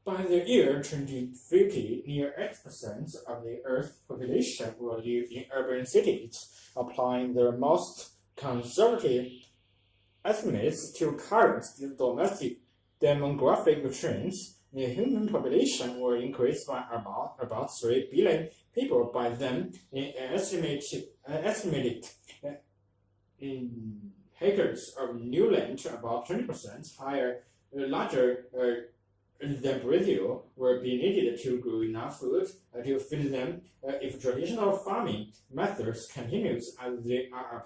By the year 2050, near 8% of the Earth's population will live in urban cities, applying the most conservative estimates to current domestic demographic trends. The human population will increase by about 3 billion people by then, an estimated in acres of new land about 20% higher, larger than Brazil will be needed to grow enough food to feed them if traditional farming methods continue as they are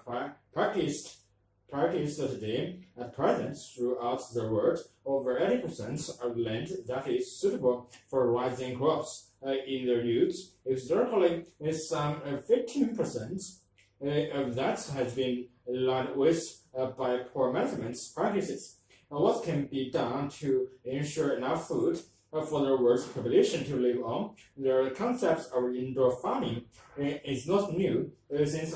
practiced today. At present, throughout the world, over 80% of land that is suitable for rising crops in the use. Historically, some 15% of that has been lined with by poor management practices. What can be done to ensure enough food for the world's population to live on? The concept of indoor farming is not new, since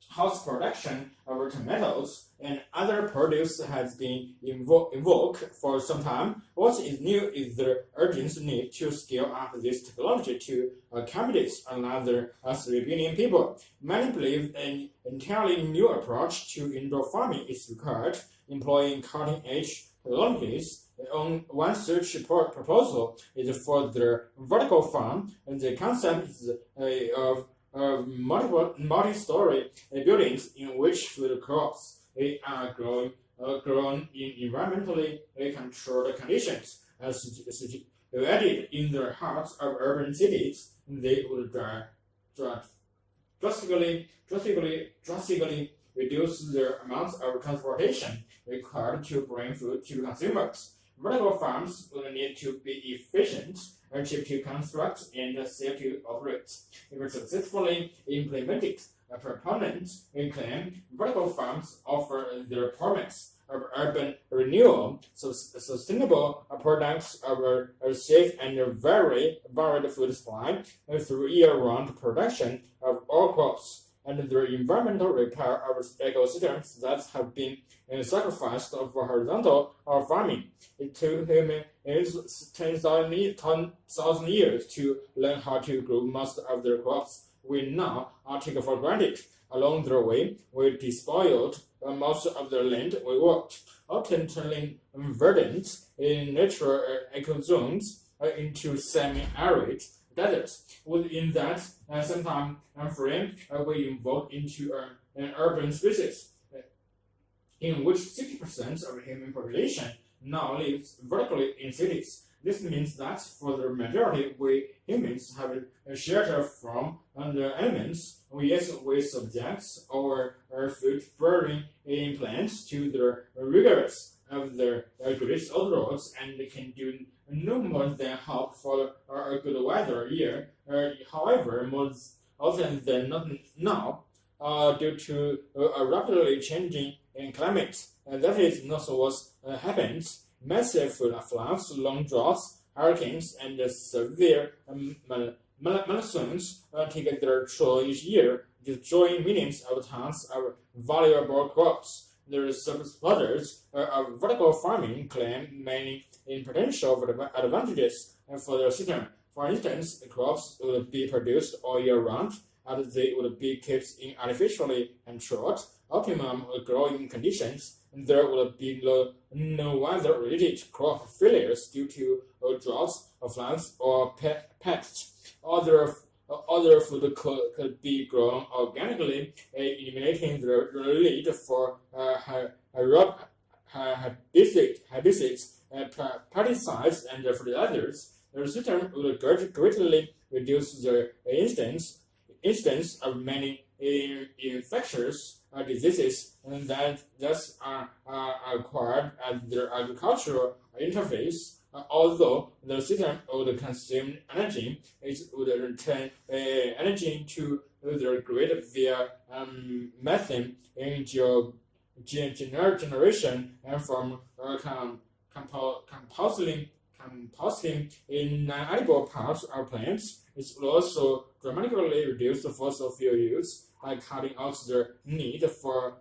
house production of tomatoes and other produce has been invoked for some time. What is new is the urgent need to scale up this technology to accommodate another 3 billion people. Many believe an entirely new approach to indoor farming is required, employing cutting-edge technologies. One such proposal is for the vertical farm, and the concept is of multi-story buildings in which food crops are grown in environmentally controlled conditions. As situated in the heart of urban cities, they would drastically reduce the amount of transportation required to bring food to consumers. Vertical farms will need to be efficient, cheap to construct, and safe to operate. If successfully implemented, proponents claim vertical farms offer the promise of urban renewal, sustainable products of a safe and very varied food supply through year-round production of all crops, and the environmental repair of ecosystems that have been sacrificed for horizontal farming. It took him 10,000 years to learn how to grow most of the crops we now take for granted. Along the way, we despoiled most of the land we worked, often turning verdant in natural ecozones into semi-arid deserts. Within that same time frame, we evolved into an urban species in which 60% of human population now lives vertically in cities. This means that for the majority, we humans have shelter from the elements. We subject our food-bearing plants to the rigors of the great outdoors and can do no more than hope for a good weather year. However, more often than not now, due to a rapidly changing climate, that is not what happens. Massive floods, long droughts, hurricanes, and severe monsoons take their toll each year, destroying millions of tons of valuable crops. The supporters of vertical farming claim many potential advantages for the system. For instance, crops would be produced all year round, and they would be kept in artificially controlled, optimum growing conditions. There would be no weather-related crop failures due to droughts, floods, or pests. Other food could be grown organically, eliminating the need for herbicides, pesticides, and fertilizers. The system would greatly reduce the instance of many infectious diseases that are acquired at the agricultural interface. Although the system would consume energy, it would return energy to the grid via methane in generation and from composting in non-edible parts of plants. It will also dramatically reduce the fossil fuel use by cutting out the need for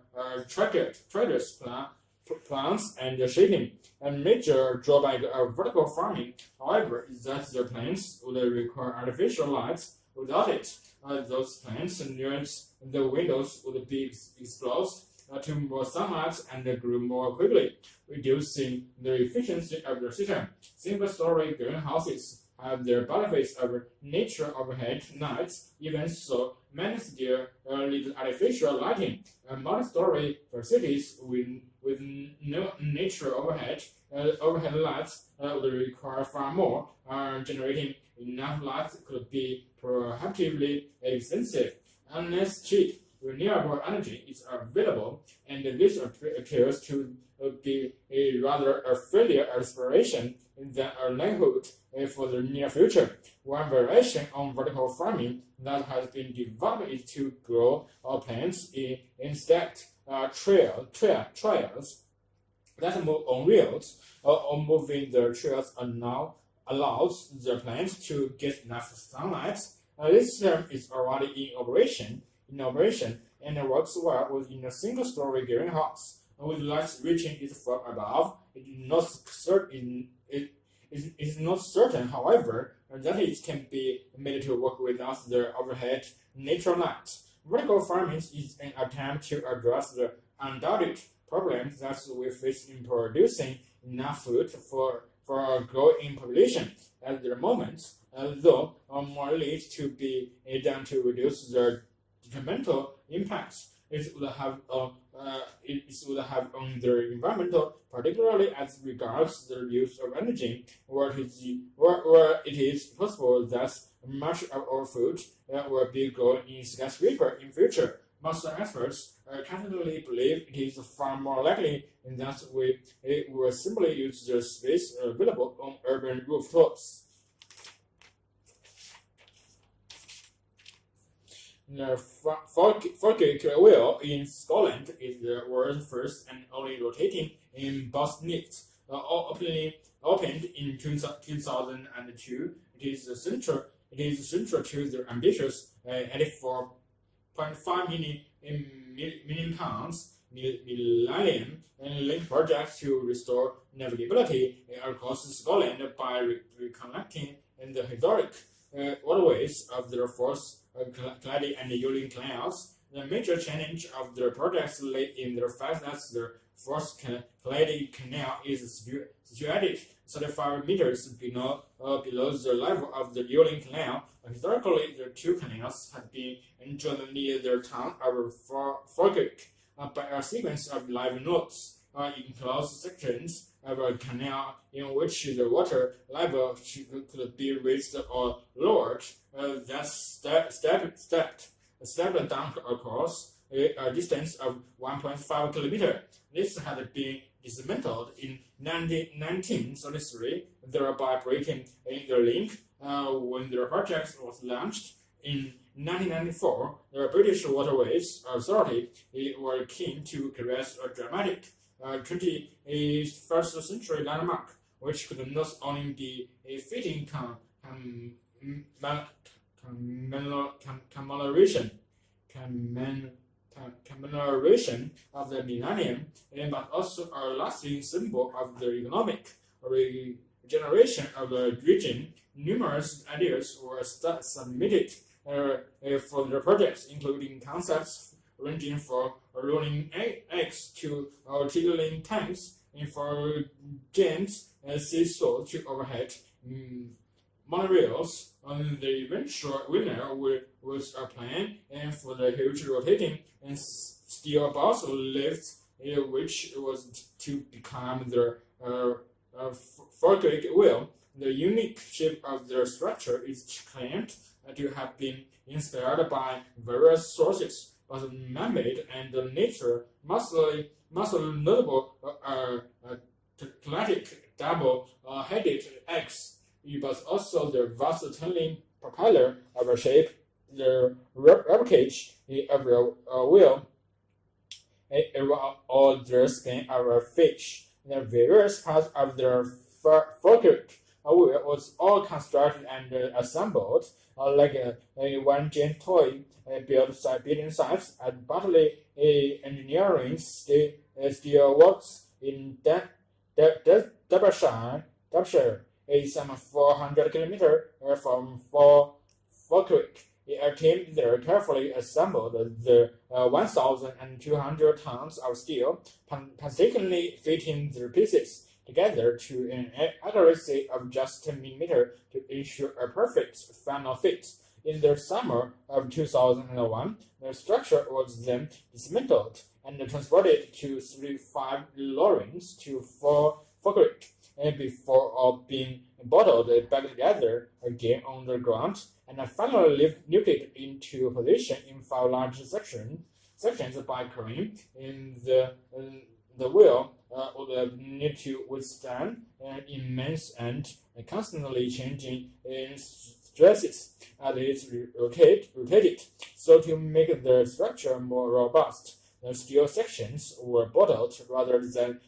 tractors, plants and shaping. A major drawback of vertical farming, however, is that the plants would require artificial light. Without it, those plants near the windows would be exposed to more sunlight and grow more quickly, reducing the efficiency of the system. Single-story greenhouses have their benefits of nature overhead lights, even so many still need artificial lighting. Multi-story facilities with no nature overhead lights would require far more. Generating enough light could be prohibitively expensive unless cheap renewable energy is available, and this appears to be rather a failure aspiration than a likelihood for the near future. One variation on vertical farming that has been developed is to grow plants in stacked trails that move on rails. Moving the trails allows the plants to get enough sunlight. This system is already in operation and works well within a single-story greenhouse. With lights reaching it from above, it is not certain, however, that it can be made to work without the overhead natural light. Vertical farming is an attempt to address the undoubted problems that we face in producing enough food for a growing population. At the moment, though more needs to be done to reduce the detrimental impacts it would have on the environment, particularly as regards the use of energy, where it is possible that much of our food will be grown in skyscraper in future. Most experts currently believe it is far more likely that we will simply use the space available on urban rooftops. The Falkirk wheel in Scotland is the world's first and only rotating embossed opened in 2002. It is central to the ambitious 84.5 million pounds Millennium Link project to restore navigability across Scotland by reconnecting the historic waterways of the Forth, Clyde and Ealing canals. The major challenge of the project lay in the fact that the Forth Clyde canal is situated 35 meters below the level of the Ealing Canal. Historically, the two canals had been joined near the town of Falkirk by a sequence of live nodes, enclosed sections of a canal in which the water level could be raised or lowered. That stepped down across a distance of 1.5 kilometers. This had been dismantled in 1933, thereby breaking the link. When the project was launched in 1994, the British Waterways Authority were keen to create a dramatic 21st century landmark, which could not only be a fitting commemoration of the millennium, but also a lasting symbol of the economic regeneration of the region. Numerous ideas were submitted for the project, including concepts ranging from rolling eggs to tiddling tanks, and for giant seesaw to overhead monorails. The eventual winner was a plan and for the huge rotating and steel box lift, which was to become the Falkirk wheel. The unique shape of the structure is claimed to have been inspired by various sources, but man-made and nature mostly notable classic double-headed eggs, but also the vast turning propeller of a shape, the ribcage of a whale, or the skin of a fish. The various parts of the Falkirk wheel was all constructed and assembled like a one giant toy building sites at Bartley Engineering Steel Works in Derbyshire is some 400 kilometers from Falkirk. A team there carefully assembled the 1,200 tons of steel, painstakingly fitting the pieces together to an accuracy of just 10 millimeters to ensure a perfect final fit. In the summer of 2001, the structure was then dismantled and transported to 35 lorries to Falkirk before being bottled back together again on the ground and finally lifted into position in 5 large sections by crane. In the wheel would need to withstand immense and constantly changing stresses as it rotated. So to make the structure more robust, the steel sections were bottled rather than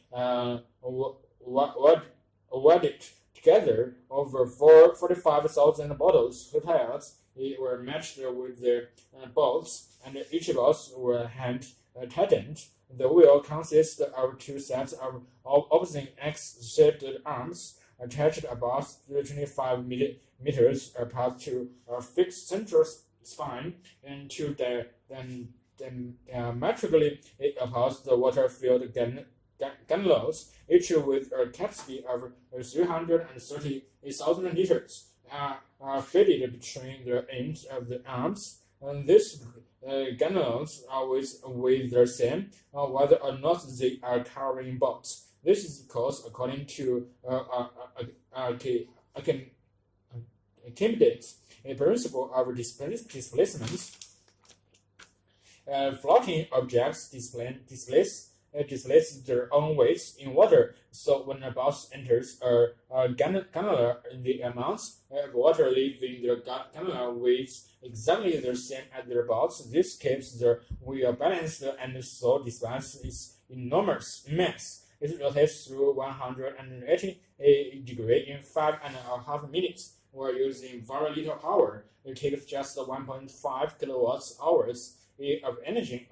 welded together. Over 45,000 bottles hotels were matched with their bolts, and each bolt were hand tightened. The wheel consists of 2 sets of opposing X-shaped arms attached about 25 meters apart to a fixed central spine and to diametrically opposed water-filled gondolas, each with a capacity of 330,000 liters, are fitted between the ends of the arms. And these gondolas always weigh the same, whether or not they are carrying bolts. This is because, according to Archimedes, a principle of displacement, floating objects displace their own weights in water. So when a boat enters a gondola, the amount of water leaving the gondola weighs exactly the same as their boats. This keeps the wheel balanced and so despite its enormous mass, it rotates through 180 degrees in 5.5 minutes. While using very little power, it takes just 1.5 kilowatt hours of energy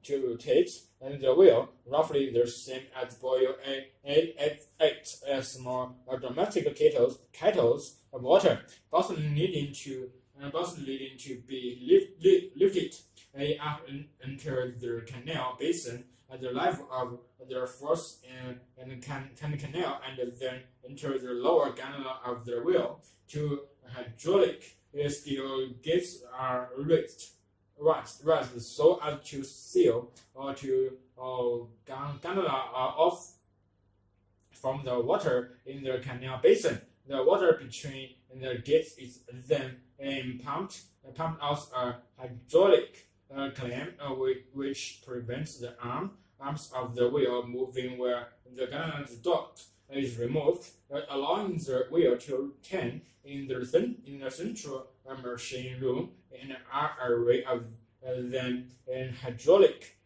to rotate the wheel, roughly the same as boil 8 small domestic kettles of water, both needing to be lifted up enter the canal basin at the level of their first and canal, and then enter the lower gondola of the wheel. Two hydraulic steel gates are raised so as to seal or to gondola off from the water in the canal basin. The water between the gates is then pumped out a hydraulic clamp which prevents the arms of the wheel moving where the gondola's dock is removed, allowing the wheel to turn in the central machine room. An array of then hydraulic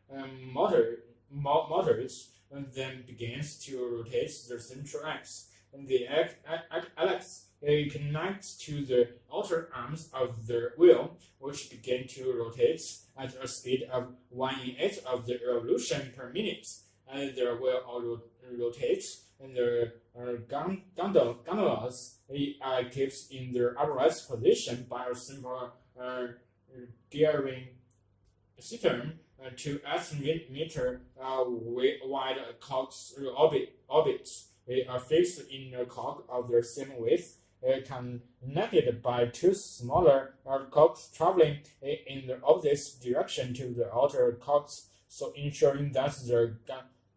motors then begins to rotate the central axis, and the axis connects to the outer arms of the wheel, which begin to rotate at a speed of 1/8 of the revolution per minute. And the wheel rotates, and the gondolas keeps in their upright position by a simple gearing system. 2 meter wide cogs orbits are fixed in a cog of the same width, connected by 2 smaller cogs traveling in the opposite direction to the outer cogs, so ensuring that the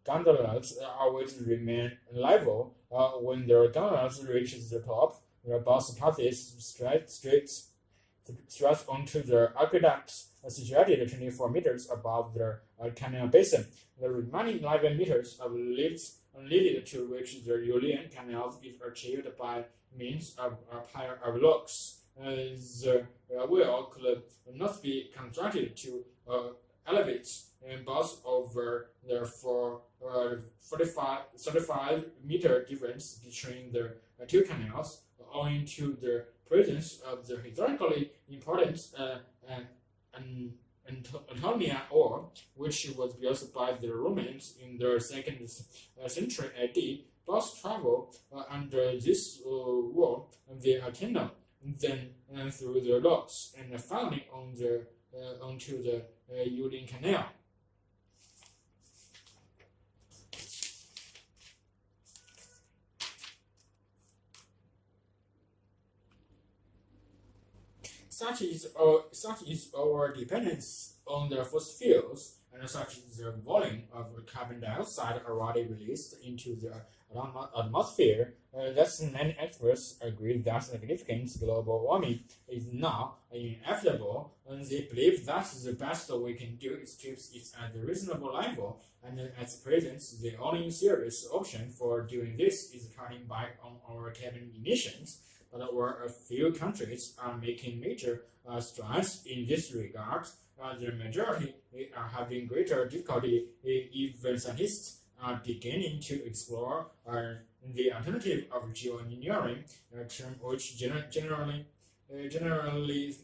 gondolas always remain level. When the gondolas reaches the top, the bus passes straight onto the aqueducts situated 24 meters above the canal basin. The remaining 11 meters of lift needed to reach the Ionian Canal is achieved by means of a pile of logs. The wheel could not be constructed to elevate both over the 35-meter difference between the 2 canals, owing to the presence of the historically important Antonia ore, which was built by the Romans in the 2nd century AD. Both travel under this wall, the Athena, then through the locks, and finally onto the Uline Canal. Such is our dependence on the fossil fuels, and such is the volume of carbon dioxide already released into the atmosphere. Thus, many experts agree that significant global warming is now inevitable, and they believe that the best we can do is keep it at a reasonable level. And at present, the only serious option for doing this is cutting back on our carbon emissions. But where a few countries are making major strides in this regard, the majority are having greater difficulty. Even scientists are beginning to explore the alternative of geoengineering, a term which generally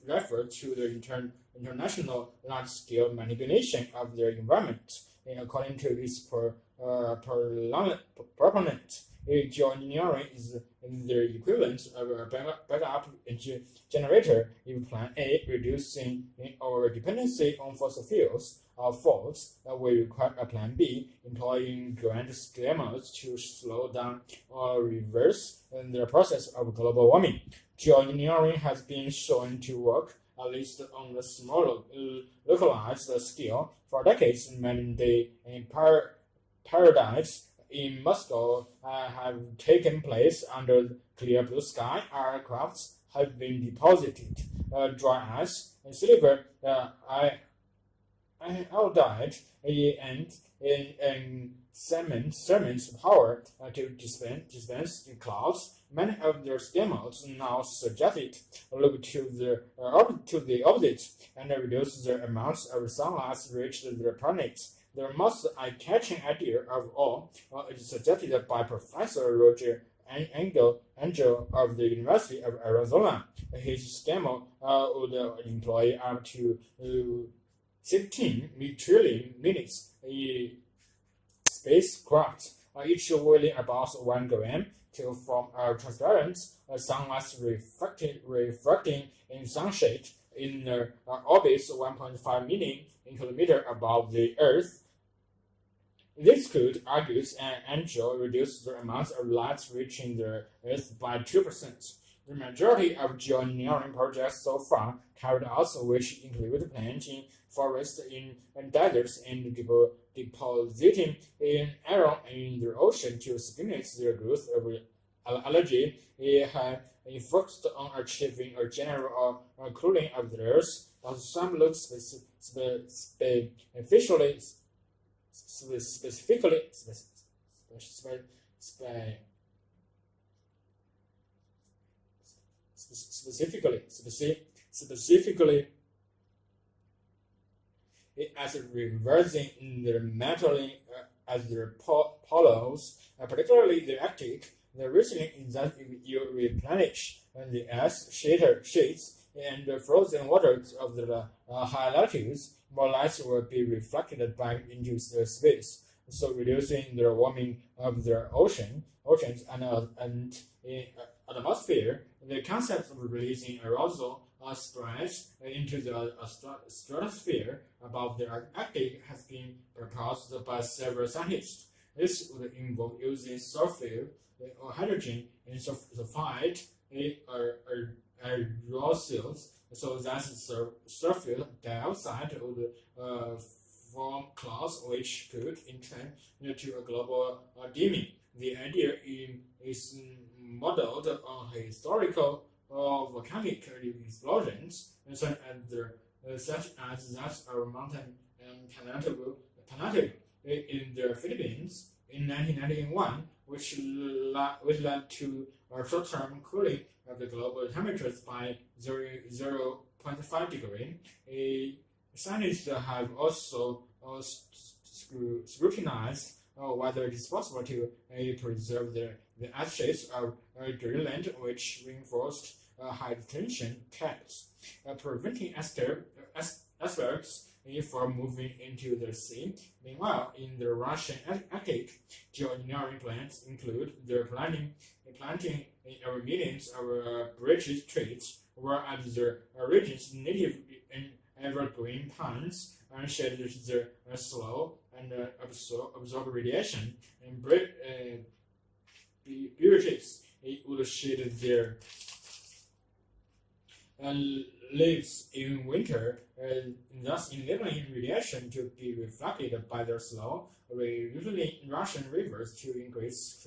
refer to the international large-scale manipulation of the environment. According to its proponent, geoengineering is the equivalent of a backup generator if Plan A, reducing our dependency on fossil fuels, faults, we require a Plan B, employing grand schemes to slow down or reverse the process of global warming. Geoengineering has been shown to work, at least on a small localized scale, for decades. Many parodies in Moscow have taken place under clear blue sky. Aircrafts have been deposited dry ice, silver iodide, and cement power to dispense the clouds. Many of their schemes now suggested look to the opposite and reduce the amounts of sunlight reached the planets. The most eye-catching idea of all is suggested by Professor Roger Angel of the University of Arizona. His scheme would employ up to 16 trillion minutes spacecraft, each weighing about 1 gram, to form a transparent sunlight reflecting in sunshade in orbit 1.5 million kilometers above the Earth. This could, argues Angel, reduce the amount of light reaching the Earth by 2%. The majority of geoengineering projects so far carried out, which include planting forests in deserts and depositing iron in the ocean to stimulate the growth of algae, have focused on achieving a general cooling of the Earth, but some look specifically as reversing the metally as the poles, particularly the Arctic. The reason is that if you replenish the ice sheets and the frozen waters of the high latitudes, more light will be reflected back into the space, so reducing the warming of the oceans and atmosphere. The concept of releasing aerosol spreads into the stratosphere above the Arctic has been proposed by several scientists. This would involve using sulfur or hydrogen and sulfide aerosols, so that sulfur dioxide would form clouds, which could in turn lead to a global dimming. The idea is modeled on historical volcanic explosions, such as that of Mountain Pinatubo in the Philippines in 1991, which led to a short-term cooling of the global temperatures by 0.5 degrees. Scientists have also scrutinized whether it is possible to preserve the ice sheets of Greenland, which reinforced high tension caps, preventing icebergs for moving into the sea. Meanwhile, in the Russian Arctic, geoengineering plans include the planting millions of bridges trees, whereas the region's native evergreen pines shed the slow and absorb radiation, and birches would shed their leaves in winter, thus enabling radiation to be reflected by the slow, usually Russian rivers to increase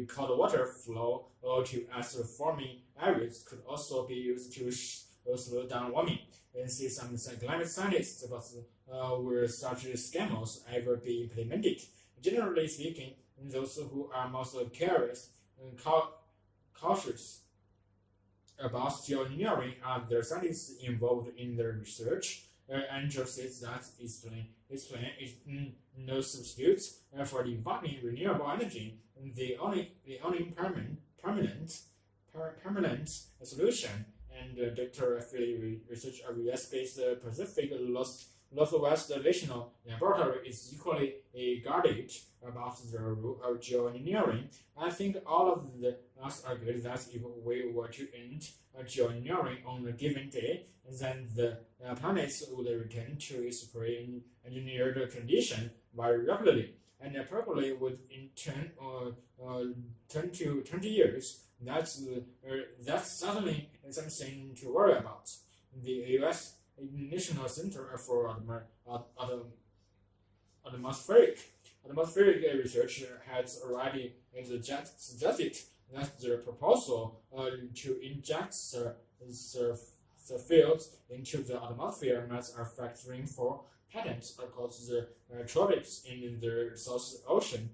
cold water flow or to as forming areas could also be used to slow down warming. And see some climate scientists about will such schemes ever be implemented. Generally speaking, those who are most curious and cautious about geoengineering are the scientists involved in the research. Andrew says that his plan is no substitute for developing renewable energy. The only permanent solution. And Dr. Philly research of US-based Pacific Northwest National Laboratory is equally guarded about the role of geoengineering. I think all of us agree that if we were to end geoengineering on a given day, then the planet would return to its pre-engineered condition very rapidly, and probably would in turn 10 to 20 years. That's certainly something to worry about. The U.S. National Center for Atmospheric Research has already suggested that the proposal to inject the fields into the atmosphere must affect rainfall patterns across the tropics in the Southern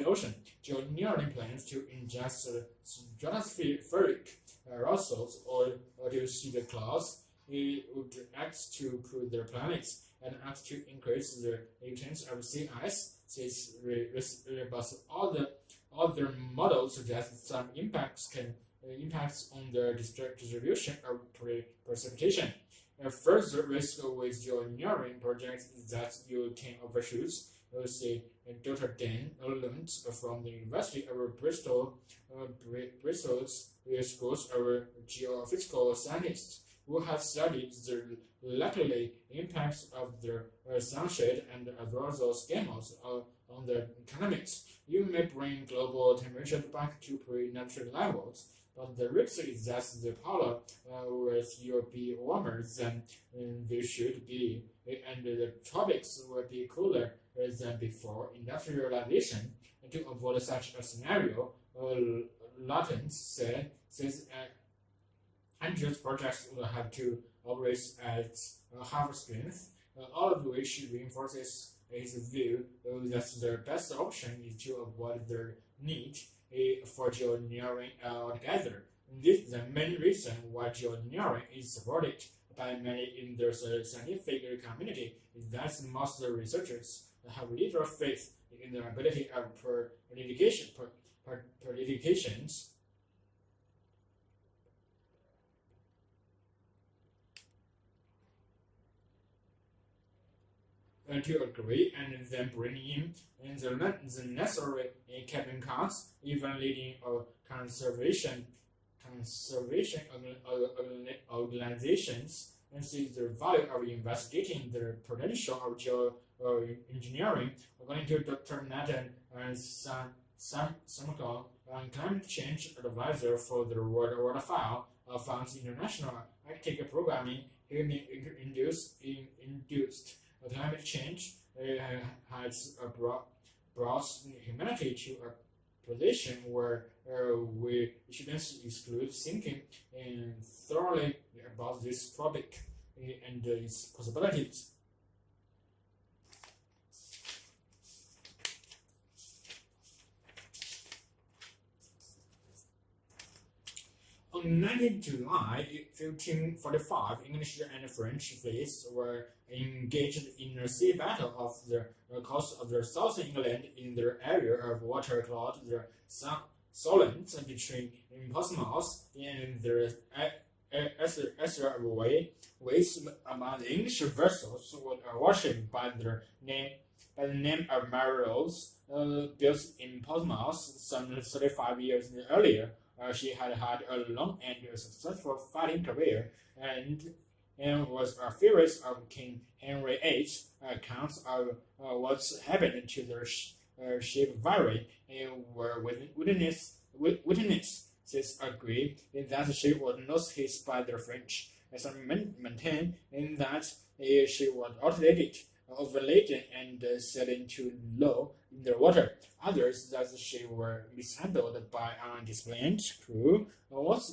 Ocean. Geoengineering plans to inject stratospheric aerosols or to see the clouds. It would act to cool their planets and act to increase the extent of sea ice. But all the models suggest some impacts on the distribution of precipitation. A further risk with geoengineering projects is that you can overshoot. Say Dr. Dan Lund from the University of Bristol's schools of geophysical scientists, who have studied the likely impacts of the sunshade and arousal schemes on the economics. You may bring global temperature back to pre-natural levels, but the risk is that the polar will be warmer than they should be, and the tropics will be cooler than before industrialization. To avoid such a scenario, Lawton says Andrew's projects will have to operate at half strength, all of which reinforces his view that the best option is to avoid the need for geoengineering altogether. This is the main reason why geoengineering is supported by many in the scientific community, is that most researchers have little faith in the ability of politicians to agree and then bring in the necessary cabinet cuts, even leading conservation organizations, and see the value of investigating the potential of geoengineering. According to Dr. Nathan Samko, climate change advisor for the World Fund's International Arctic Programming, induced climate change has brought humanity to a position where we shouldn't exclude thinking thoroughly about this topic and its possibilities. On 19 July 1545, English and French fleets were engaged in a sea battle off the coast of the southern England in the area of water called the Solent between Portsmouth and the way, which among the English vessels were worshipped by the name of Marios, built in Portsmouth some 35 years earlier. She had had a long and successful fighting career, and was a favorite of King Henry VIII. Accounts of what's happened to their ship vary, and were witnesses agree that she was not hit by the French. Some maintain that she was overladen and sailing too low in the water. Others that she was mishandled by undisciplined crew. What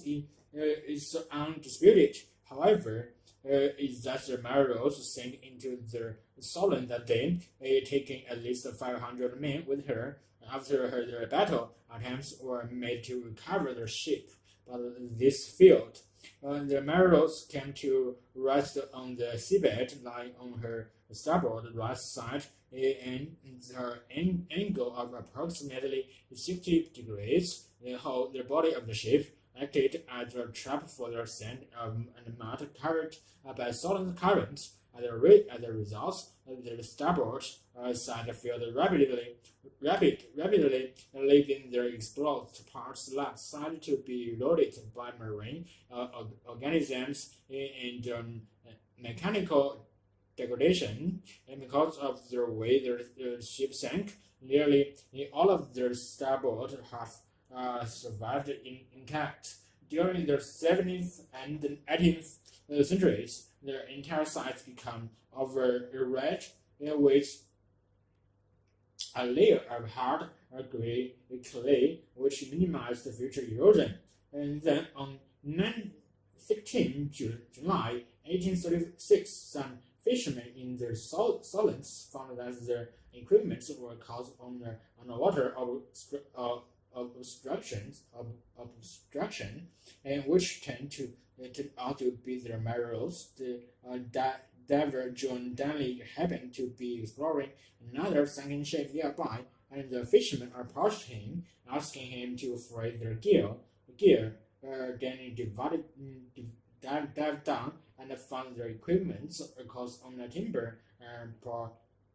is undisputed, however, is that the Marios sank into the Solent that day, taking at least 500 men with her. After her battle, attempts were made to recover the ship, but this failed. The Marios came to rest on the seabed, lying on her starboard right side, and the angle of approximately 60 degrees. The body of the ship acted as a trap for the sand and mud carried by solid currents. As a result, the starboard side filled rapidly, leaving the exposed parts left side to be loaded by marine organisms and mechanical degradation. And because of the way the ship sank, nearly all of the starboard have survived intact. During the 17th and 18th centuries, the entire site became over-red, with a layer of hard gray clay which minimized the future erosion. And then on 16 July 1836, some fishermen in the Solents found that their equipment were caught on the water obstruction, and which turned out to be the Marios. The diver John Danley happened to be exploring another sunken ship nearby, and the fishermen approached him, asking him to free their gear. Then he dived down and found their equipment caught on the timber,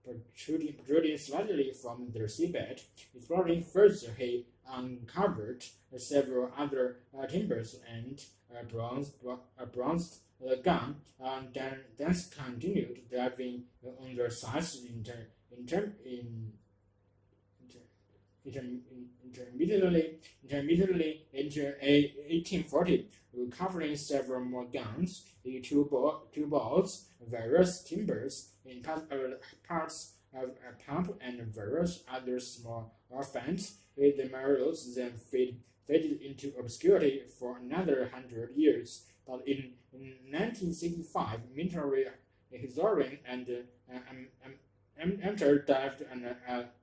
protruding slightly from their seabed. Exploring further, he uncovered several other timbers and a bronze gun, and then continued diving on their sides intermittently into 1840, recovering several more guns, two boats, various timbers, in parts of a pump, and various other small orphans. The Marios then faded into obscurity for another 100 years. But in 1965, military historian and amateur diver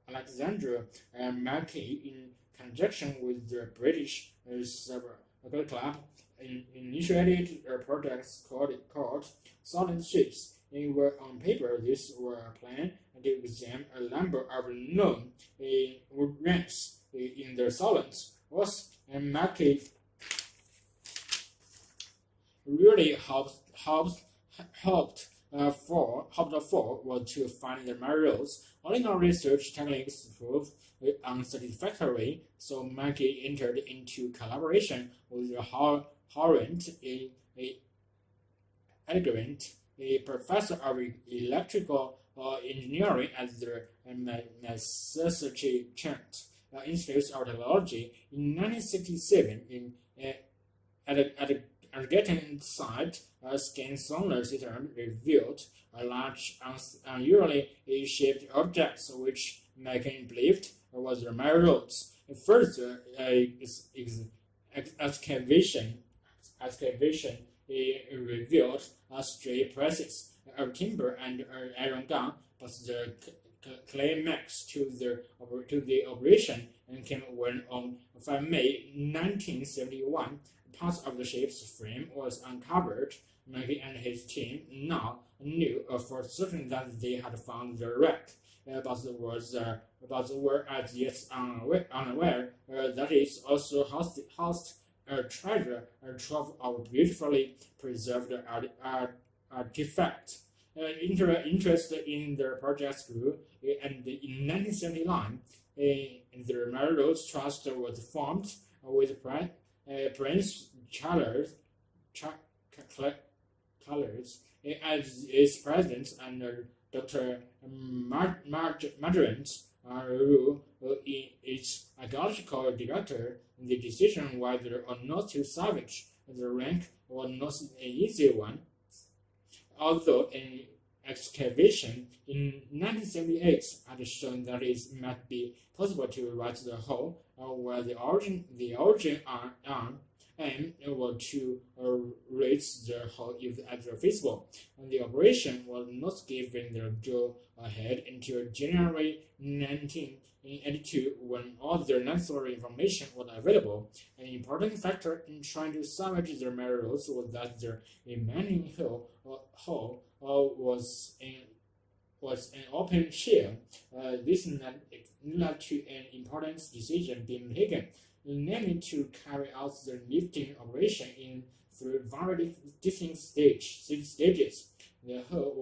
Alexandra Mackey, in conjunction with the British Survey Club, initiated a project called Solent Ships. On paper, this were a plan to examine a number of known ranks in the Solent. And Mackey really hoped for was to find the Marios. Original research techniques proved unsatisfactory, so Mackey entered into collaboration with Horrent, a professor of electrical engineering at the Massachusetts Institute of Technology. In 1967, at a Argentine site, a scan sonar system revealed a large, unusually shaped object, which Mackey believed was the Marios. Further excavation revealed stray pieces of timber and iron gun, but the climax to the operation came when on 5 May 1971, part of the ship's frame was uncovered. Mackey and his team now knew for certain that they had found the wreck, but were as yet unaware that it also housed a 12 of beautifully preserved artifacts. Interest in the project grew, and in 1979, the Railroads Trust was formed with Prince Charles as its president and Dr. Margaret Rue its ideological director. The decision whether or not to salvage the rank was not an easy one. Although an excavation in 1978 had shown that it might be possible to right the hole where the origin aim was to raise the hole if ever feasible. And the operation was not given the go ahead until January 1982, when all the necessary information was available. An important factor in trying to salvage the railroads was that the remaining hole was an open shell. This led to an important decision being taken, namely to carry out the lifting operation in three very different stages. The hull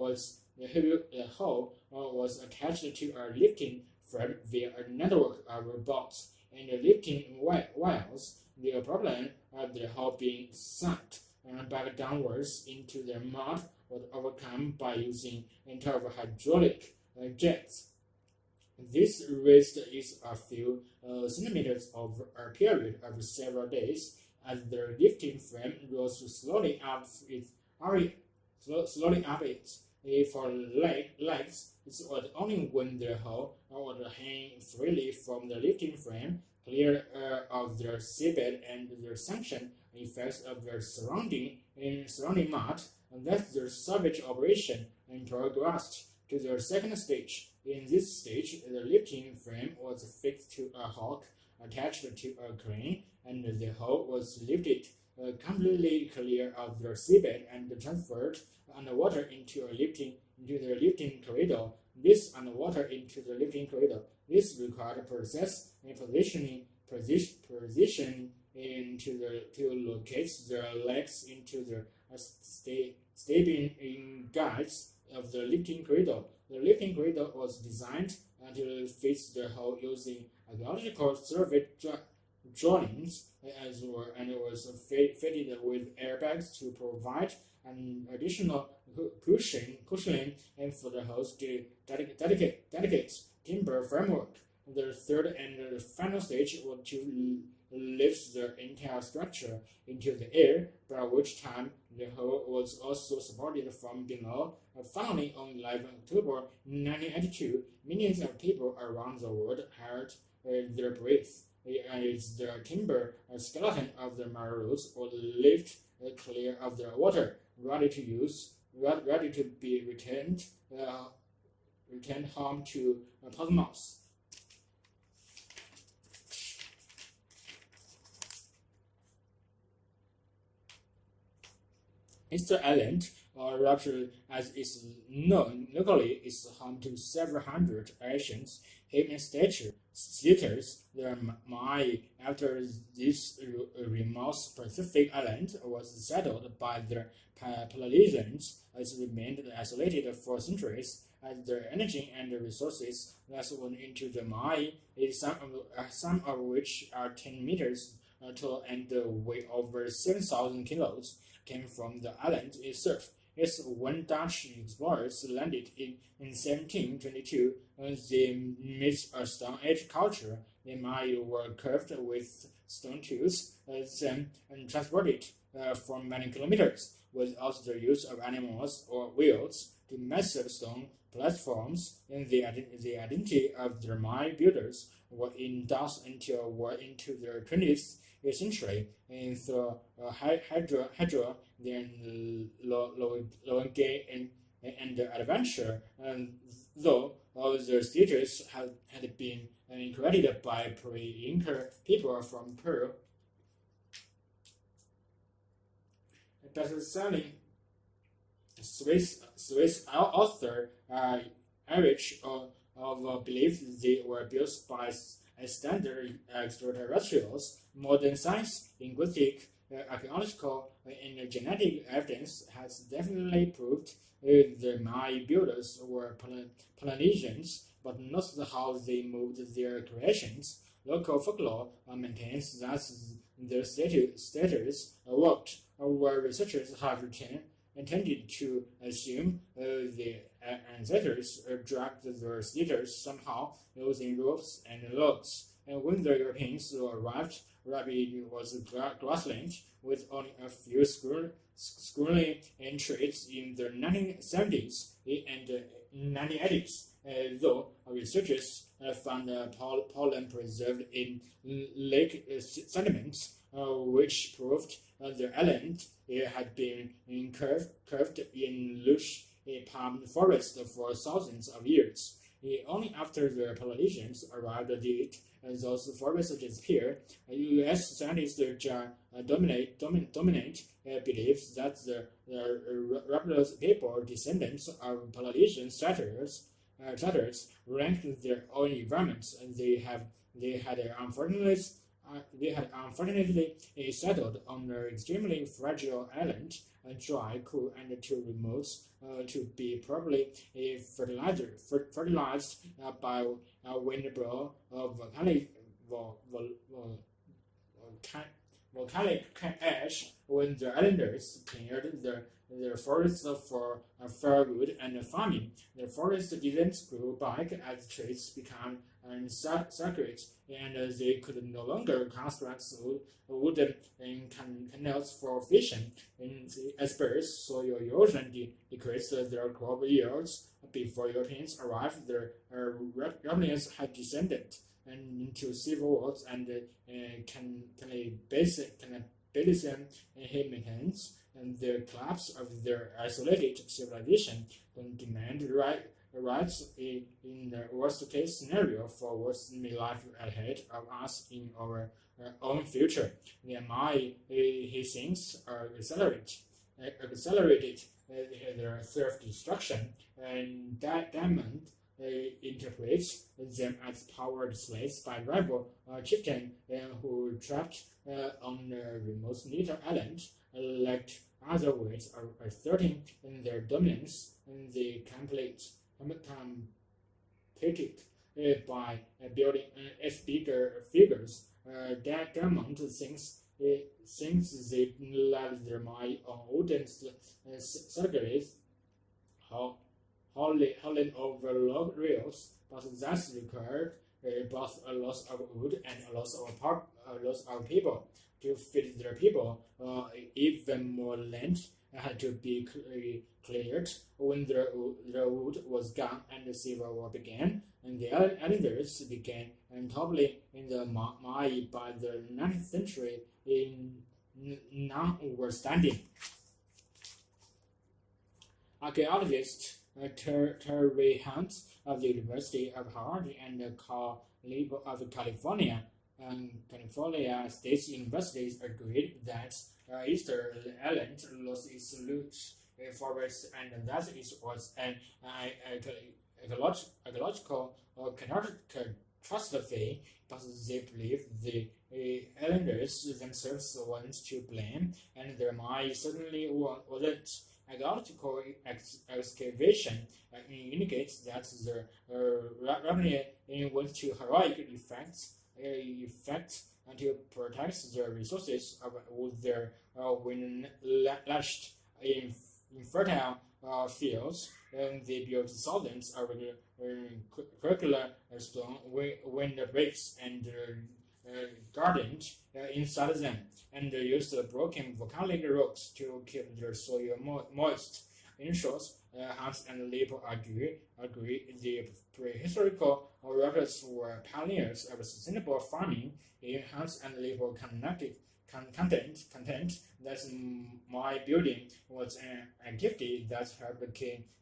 was attached to a lifting frame via a network of bolts and lifting wires. The problem of the hull being sunk back downwards into the mud was overcome by using hydraulic jets. This raised it a few centimeters over a period of several days as the lifting frame rose slowly up its for legs. It was only when the hull was hanging freely from the lifting frame, clear of the seabed and the suction effects of the surrounding mud, that the salvage operation progressed to the second stage. In this stage, the lifting frame was fixed to a hook attached to a crane, and the hull was lifted completely clear of the seabed and transferred underwater into the lifting corridor. This underwater into the lifting corridor. This required process and position to locate the legs into the stabilizing guides of the lifting corridor. The lifting corridor was designed to fit the hull using archaeological survey drawings and was fitted with airbags to provide an additional cushioning and for the hull's delicate timber framework. The third and final stage was to lift the entire structure into the air, by which time the hull was also supported from below. Finally, on 11 October 1982, millions of people around the world held their breath as the timber skeleton of the railroads was lifted clear of the water, ready to be returned home to Portsmouth. Easter Island, or Rapture as is known locally, is home to several hundred ancient human statues. The Maya, after this remote Pacific island was settled by the Polynesians, has remained isolated for centuries. As the energy and the resources that went into the Maya, some of which are 10 meters tall and weigh over 7,000 kilos, came from the island itself. It's when Dutch explorers landed in 1722, they met a Stone Age culture. The Maya were curved with stone tools, then transported for many kilometers without the use of animals or wheels to massive stone platforms. And the identity of the Maya builders were in doubt until well into the 20th century, and the Hydra, then Loenge and Adventure, though all the stages had been created by pre-Inca people from Peru. Best-selling Swiss author Erich of belief they were built by standard extraterrestrials. Modern science, linguistics, archaeological and genetic evidence has definitely proved the Maya builders were Polynesians, but not how they moved their creations. Local folklore maintains that their status worked, where researchers have intended to assume the ancestors dragged their status somehow using ropes and logs. And when the Europeans arrived, Rabi was a grassland with only a few schooling entries in the 1970s and 1980s, though researchers found pollen preserved in lake sediments, which proved the island had been curved in lush palm forest for thousands of years. Only after the Polynesians arrived did those forests disappear. U.S. scientists dominate believes that the Rapalus people, descendants of Polynesian settlers, ranked their own environments, and they had unfortunately settled on an extremely fragile island, dry, cool, and too remote to be properly fertilized by windblow volcanic ash. When the islanders cleared their forests for firewood and farming, the forest didn't grow back as trees became sacred, and they could no longer construct wooden canals for fishing. As birds, soil erosion decreased their crop yields. Before Europeans arrived, the Romanians had descended into civil wars and cannibalism inhabitants, and the collapse of their isolated civilization demand rights in the worst case scenario for what may lie ahead of us in our own future. Maya, he thinks, accelerated their self-destruction, and that Diamond interprets them as powered slaves by rival chieftain who trapped on a remote little island, lacked other ways of asserting their dominance, and they competed by building its bigger figures. Diamond thinks they led their mind on wooden circuits, hauling over log rails, but that's required both a loss of wood and a loss of people. To feed their people, even more land had to be cleared. When the wood was gone and the civil war began, and the islanders began toppling in the Maya by the 19th century, none were standing. Archaeologist Terry Hunt of the University of Hawaii and Calibo of California State Universities agreed that Easter Island lost its lush forest, and that it was an ecological catastrophe, but they believe the islanders themselves weren't to blame, and their Maya certainly wasn't. Archaeological excavation indicates that the Romanian went to heroic effect to protect the resources of their wind-lashed infertile fields, and they built thousands of circular stone windbreaks and gardened inside them, and used broken volcanic rocks to keep their soil moist. In short, Hans and Liebel agree the prehistorical Rapalus were pioneers of sustainable farming. Hans and Liebel content that my building was an activity that helped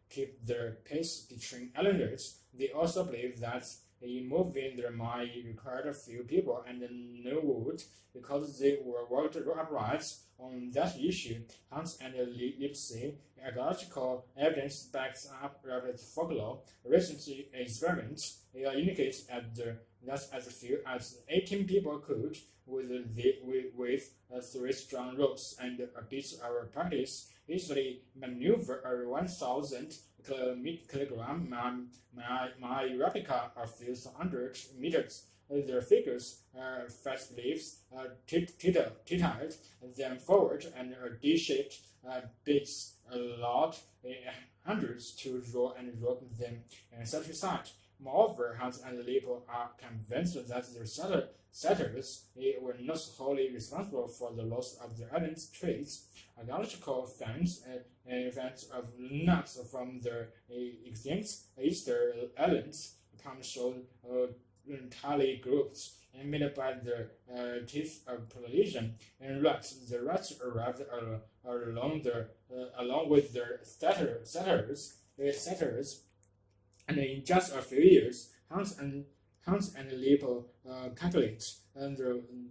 keep the peace between islanders. They also believe that moving their Maya required a few people and no wood, because they were worked upright on that issue. Hans and Lipsy archaeological evidence backs up rabbit folklore. Recent experiments indicate that the That's as few as 18 people could, with 3 strong ropes and a bit of practice, easily maneuver a 1,000 kilogram my replica a few hundred meters. Their figures fast leaves tilted them forward and D-shaped beats allowed hundreds to roll and rock them side to side. Moreover, Hans and Lippo are convinced that their settlers were not wholly responsible for the loss of the island's trades. Archaeological finds of nuts from the extinct Easter Islands show entirely groups made by the teeth of population and rats. The rats arrived along with their settlers, and in just a few years, Hans and Lippo calculate and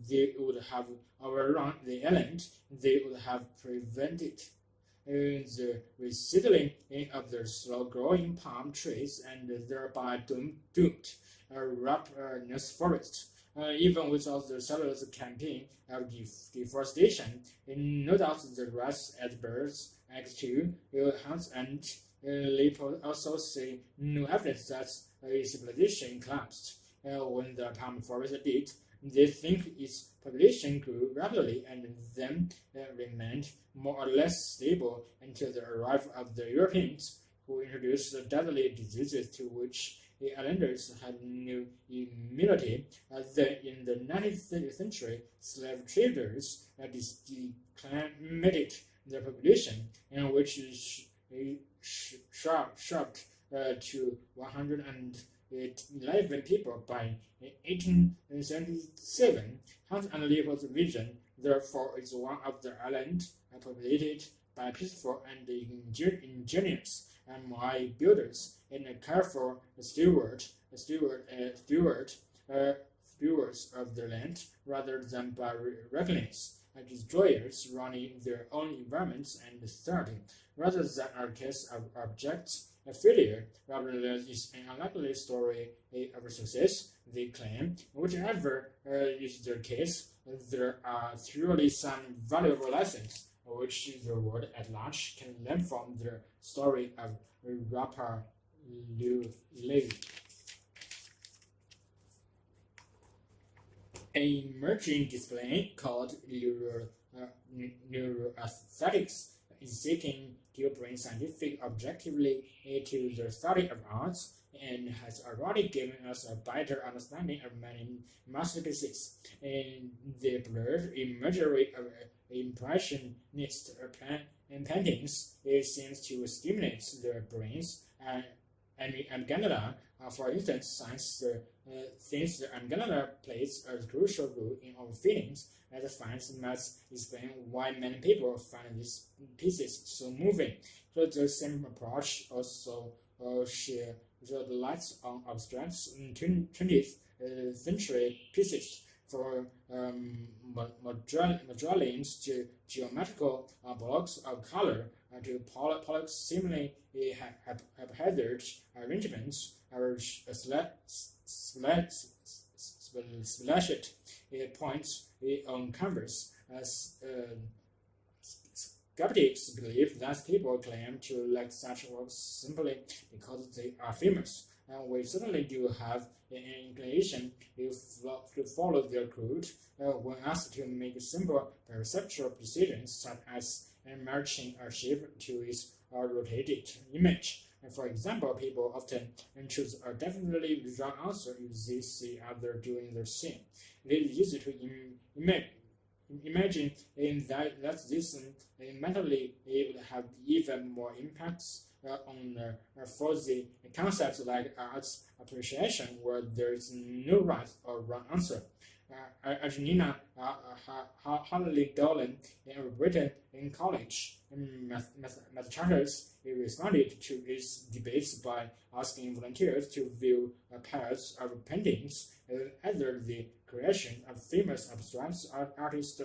they would have overrun the island. They would have prevented the resettling of the slow-growing palm trees and thereby doomed ravenous forest. Even without the settlers' campaign of deforestation, no doubt the rats ate birds, eggs too. Hans and Lippo also see no evidence that a civilization collapsed. When the palm forest did, they think its population grew rapidly and then remained more or less stable until the arrival of the Europeans, who introduced the deadly diseases to which the islanders had no immunity. In the 19th century, slave traders decimated the population, in which sharped to 111 people by 1877. Hans and Lippo's vision, therefore, is one of the island populated by peaceful and ingenious Maori builders and careful stewards of the land, rather than by reckless destroyers running their own environments and starting, rather than a case of abject failure. Rather, is an unlikely story of success, they claim. Whichever is the case, there are truly some valuable lessons which the world at large can learn from the story of Rapa Nui. An emerging discipline called neuroaesthetics is seeking to bring scientific objectivity to the study of arts and has already given us a better understanding of many masterpieces. In the blurred imagery of impressionist paintings, it seems to stimulate the brains and Canada. For instance, science thinks the amygdala plays a crucial role in our feelings, as science must explain why many people find these pieces so moving. So the same approach also shed light on abstract 20th century pieces. For Magellan's geometrical blocks of color to Pollock's seemingly haphazard arrangements are splashed points on canvas. Skeptics believe that people claim to like such works simply because they are famous, and we certainly do have an inclination to follow their code when asked to make simple perceptual decisions, such as matching a shape to its rotated image. And for example, people often choose a definitely wrong answer if they see others doing the same. It is easy to imagine that this mentally would have even more impacts on for the concepts like arts appreciation, where there is no right or wrong answer. Argentina Harley Dolan in Britain in college Massachusetts responded to its debates by asking volunteers to view pairs of paintings, either the creation of famous abstract artists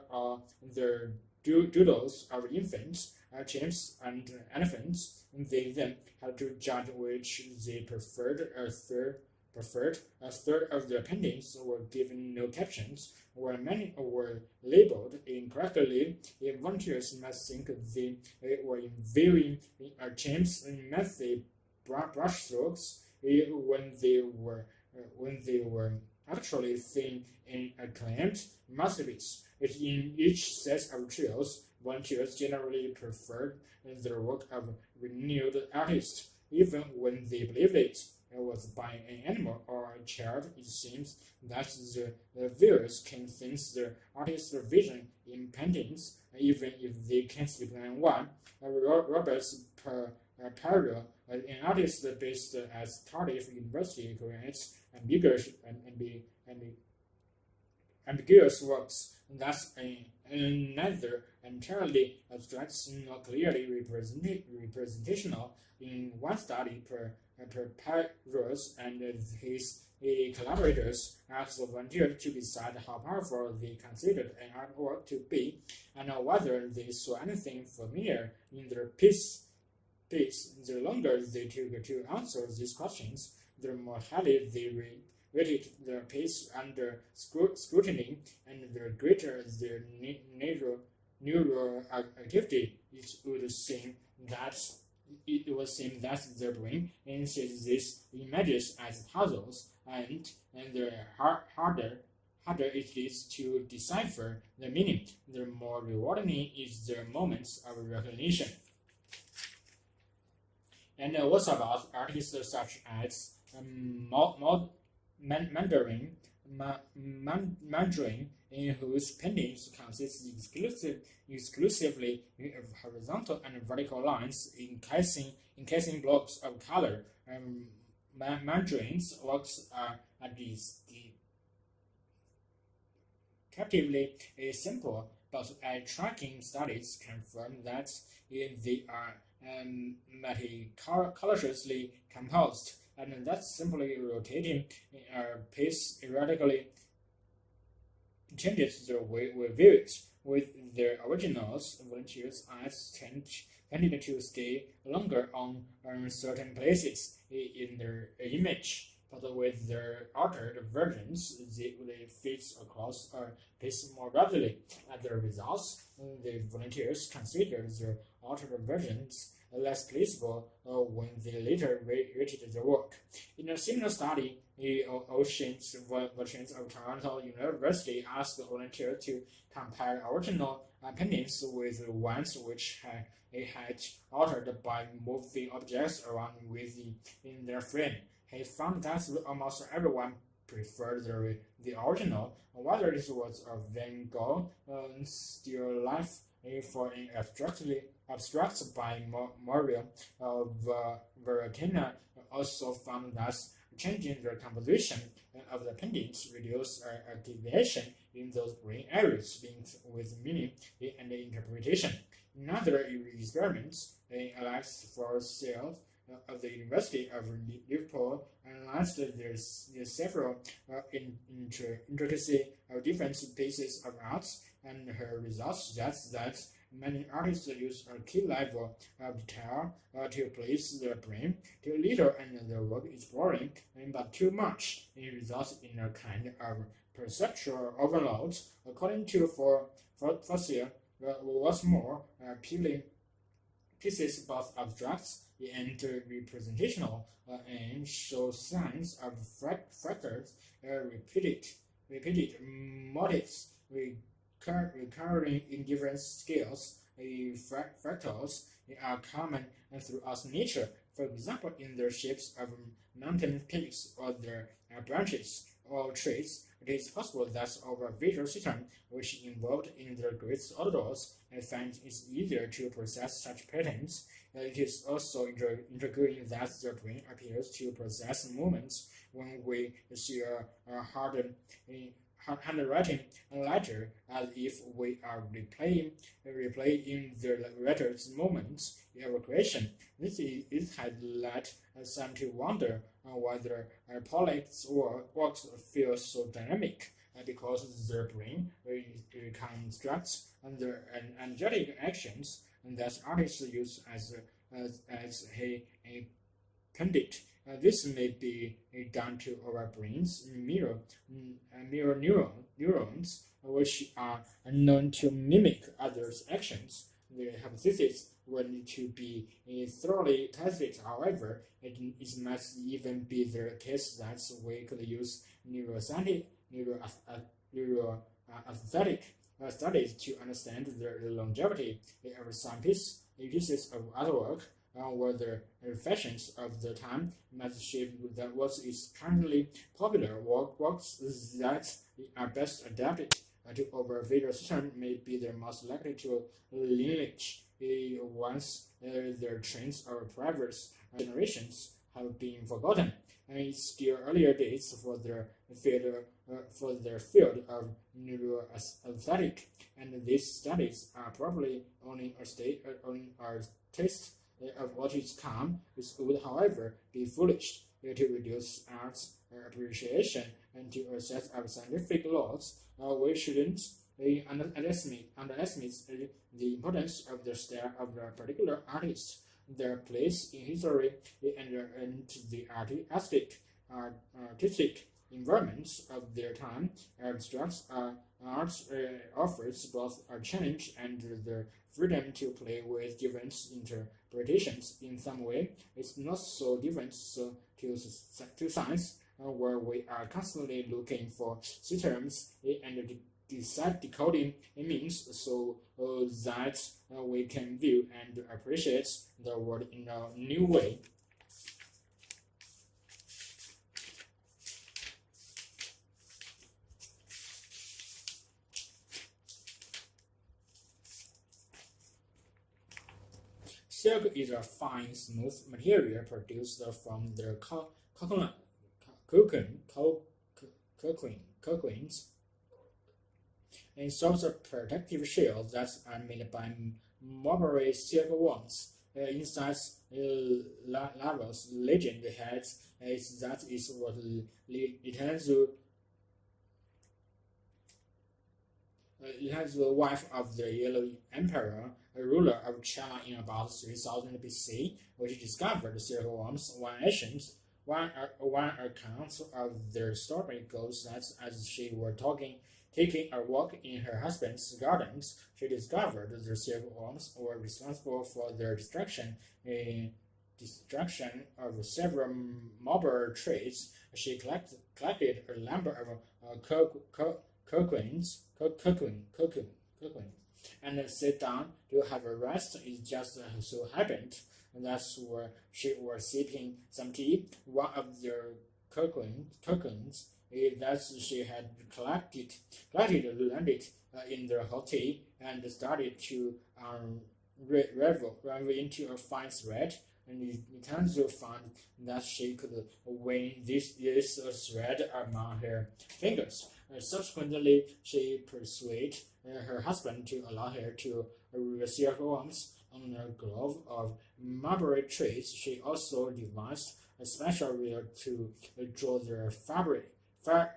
or the doodles of infants, chimps, and elephants. They then had to judge which they preferred. A third preferred. A third of their paintings were given no captions, while many were labeled incorrectly. Volunteers might think they were viewing James Matthew brushstrokes when they were actually seeing an acclaimed masterpiece. In each set of trials, volunteers generally preferred the work of renowned artists, even when they believed it was by an animal or a child. It seems that the viewers can sense the artist's vision in paintings, even if they can't explain why. Robert Perrier, an artist based at Cardiff University, creates ambiguous works that neither entirely abstract nor clearly representational. In one study, Perrier and his collaborators asked volunteers to decide how powerful they considered an artwork to be, and whether they saw anything familiar in their piece. The longer they took to answer these questions, the more highly they rated the piece under scrutiny, and the greater their neural activity. It would seem that their brain sees these images as puzzles, and the harder it is to decipher the meaning, the more rewarding is the moments of recognition. And what about artists such as Mandarin, in whose paintings consist exclusively of horizontal and vertical lines encasing blocks of color? Mandarin's works are captively simple, but tracking studies confirm that they are meticulously composed, and that simply rotating a piece erratically changes the way we view it. With their originals, volunteers' eyes tended to stay longer on certain places in their image, but with their altered versions, they fit across a piece more rapidly. As a result, the volunteers considered their altered versions less pleasable when they later rated the work. In a similar study, Oceans Veterans of Toronto University asked volunteers to compare original paintings with ones which had altered by moving objects around within their frame. He found that almost everyone preferred the original, whether it was a Van Gogh still life for an abstract by Mario Veracena, also found that changing the composition of the paintings reduced activation in those brain areas linked with meaning and interpretation. In other experiments, Alex Forsyth of the University of Liverpool analyzed the several intricacies of different pieces of art, and her results suggest that many artists use a key level of detail to please the brain too little, and the work is boring, but too much. It results in a kind of perceptual overload. According to Forsyth, what's more appealing pieces, both abstract and representational, and show signs of fractals, repeated motifs, recurring in different scales. Fractals are common throughout nature. For example, in the shapes of mountain peaks or their branches or trees, it is possible that our visual system, which involved in the great outdoors, finds it easier to process such patterns. It is also intriguing that the brain appears to process movements when we see a handwriting letter, as if we are replaying the writer's moments in our creation. This has led some to wonder whether Pollock's works feel so dynamic, because the brain reconstructs the energetic actions that artists use as he candid. This may be down to our brain's mirror neurons, which are known to mimic others' actions. The hypothesis will need to be thoroughly tested. However, it must even be the case that we could use neuroaesthetic studies to understand the longevity of scientists' uses of artwork, or the fashions of the time must shape what is currently popular. Works that are best adapted to our visual system may be the most likely to lineage once their trends or previous generations have been forgotten. And it's still earlier days for their field of neuroaesthetic, and these studies are probably only a taste of what is come. It would, however, be foolish to reduce art's appreciation and to assess our scientific laws. We shouldn't underestimate the importance of the style of a particular artist, their place in history, and the artistic environments of their time. Abstract art offers both a challenge and the freedom to play with different interpretations. In some way, it's not so different to science, where we are constantly looking for systems and decoding means so that we can view and appreciate the world in a new way. Silk is a fine, smooth material produced from the cocoons and soft protective shells that are made by mulberry silkworms. Inside Lava's legend has that is what the wife of the Yellow Emperor, a ruler of China in about 3000 BC, which discovered silkworms. One account of the story goes that as she was taking a walk in her husband's gardens, she discovered the silkworms were responsible for the destruction of several mulberry trees. She collected a number of cocoons and sat down to have a rest. It just so happened that's where she was sipping some tea. One of the cocoons that she had collected landed in the hot tea and started to revel into a fine thread. And Nitanzu found that she could weigh this thread among her fingers. Subsequently, she persuaded her husband to allow her to silkworms on a grove of mulberry trees. She also devised a special reel to draw the fabric from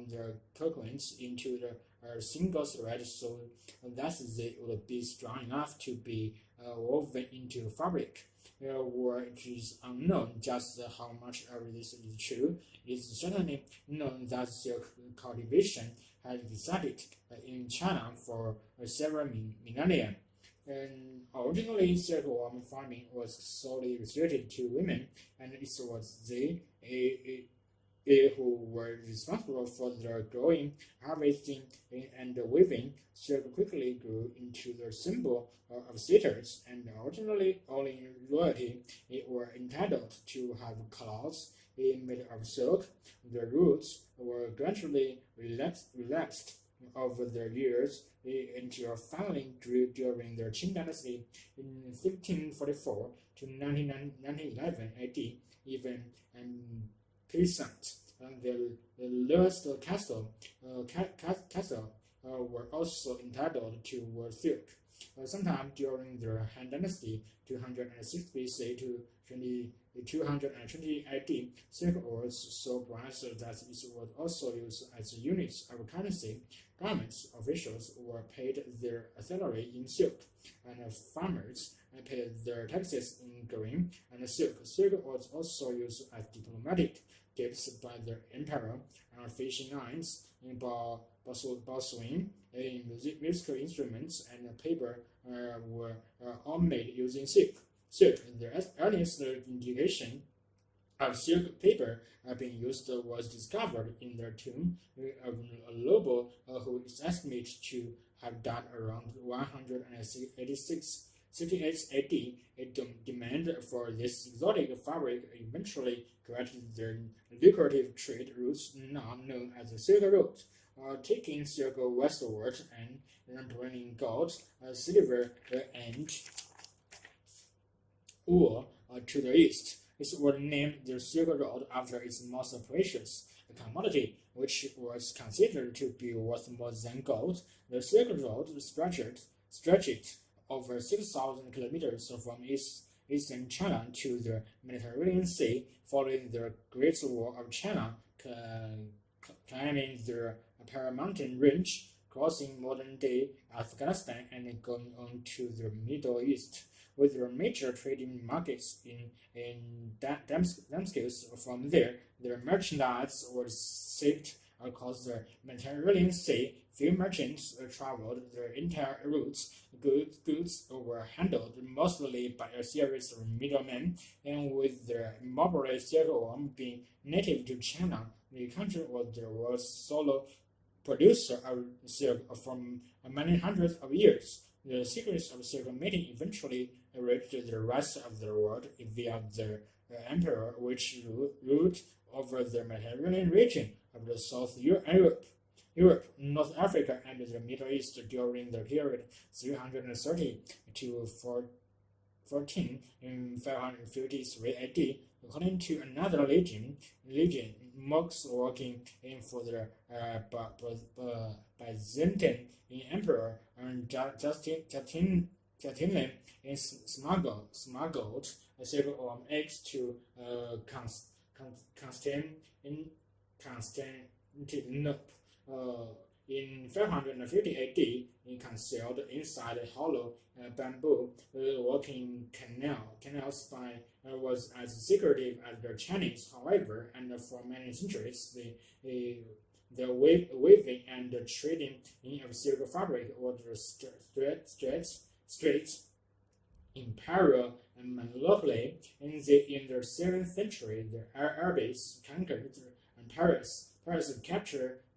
the cocoons into a single thread so that they would be strong enough to be woven into fabric. Where it is unknown just how much of this is true, it is certainly known that silk cultivation has existed in China for several millennia. And originally, silkworm farming was solely restricted to women, and it was they who were responsible for the growing, harvesting, and weaving. Silk quickly grew into the symbol of status, and originally only royalty were entitled to have clothes made of silk. The rules were gradually relaxed over the years until finally during the Qing Dynasty in 1544 to 1911 AD, even peasant and the lowest castle were also entitled to wear silk. Sometime during the Han Dynasty, 206 BC to 220 AD, silk was so bright that it was also used as a unit of currency. Government officials were paid their salary in silk, and farmers paid their taxes in grain and silk. Silk was also used as diplomatic gifts by the emperor, and fishing lines in bowswing, musical instruments, and paper were all made using silk. The earliest indication of silk paper being used was discovered in the tomb of Lobo, who is estimated to have died around 168 AD. A demand for this exotic fabric eventually created the lucrative trade routes now known as the Silk Road, taking silk westward and bringing gold, silver, and wool to the east. It was named the Silk Road after its most precious commodity, which was considered to be worth more than gold. The Silk Road stretched over 6,000 kilometers from eastern China to the Mediterranean Sea, following the Great Wall of China, climbing the Mountain Range, crossing modern-day Afghanistan, and going on to the Middle East. With their major trading markets in Damascus. From there, their merchandise was shipped across the Mediterranean Sea. Few merchants traveled their entire routes. Goods were handled mostly by a series of middlemen, and with the mobile silkworm being native to China, the country was the world's sole producer of silk for many hundreds of years. The secrets of silk mating eventually reached the rest of the world via the emperor, which ruled over the Mediterranean region of the South Europe, North Africa, and the Middle East during the period 330 to 14 in 553 AD. According to another legend, monks working for the Byzantine Emperor Justinian smuggled silkworm eggs to Constantinople. In 550 AD, concealed inside a hollow bamboo walking canals was as secretive as the Chinese. However, and for many centuries, the weaving and the trading of silk fabric was strict imperial monopoly. In the 7th century, the Arabs conquered Paris,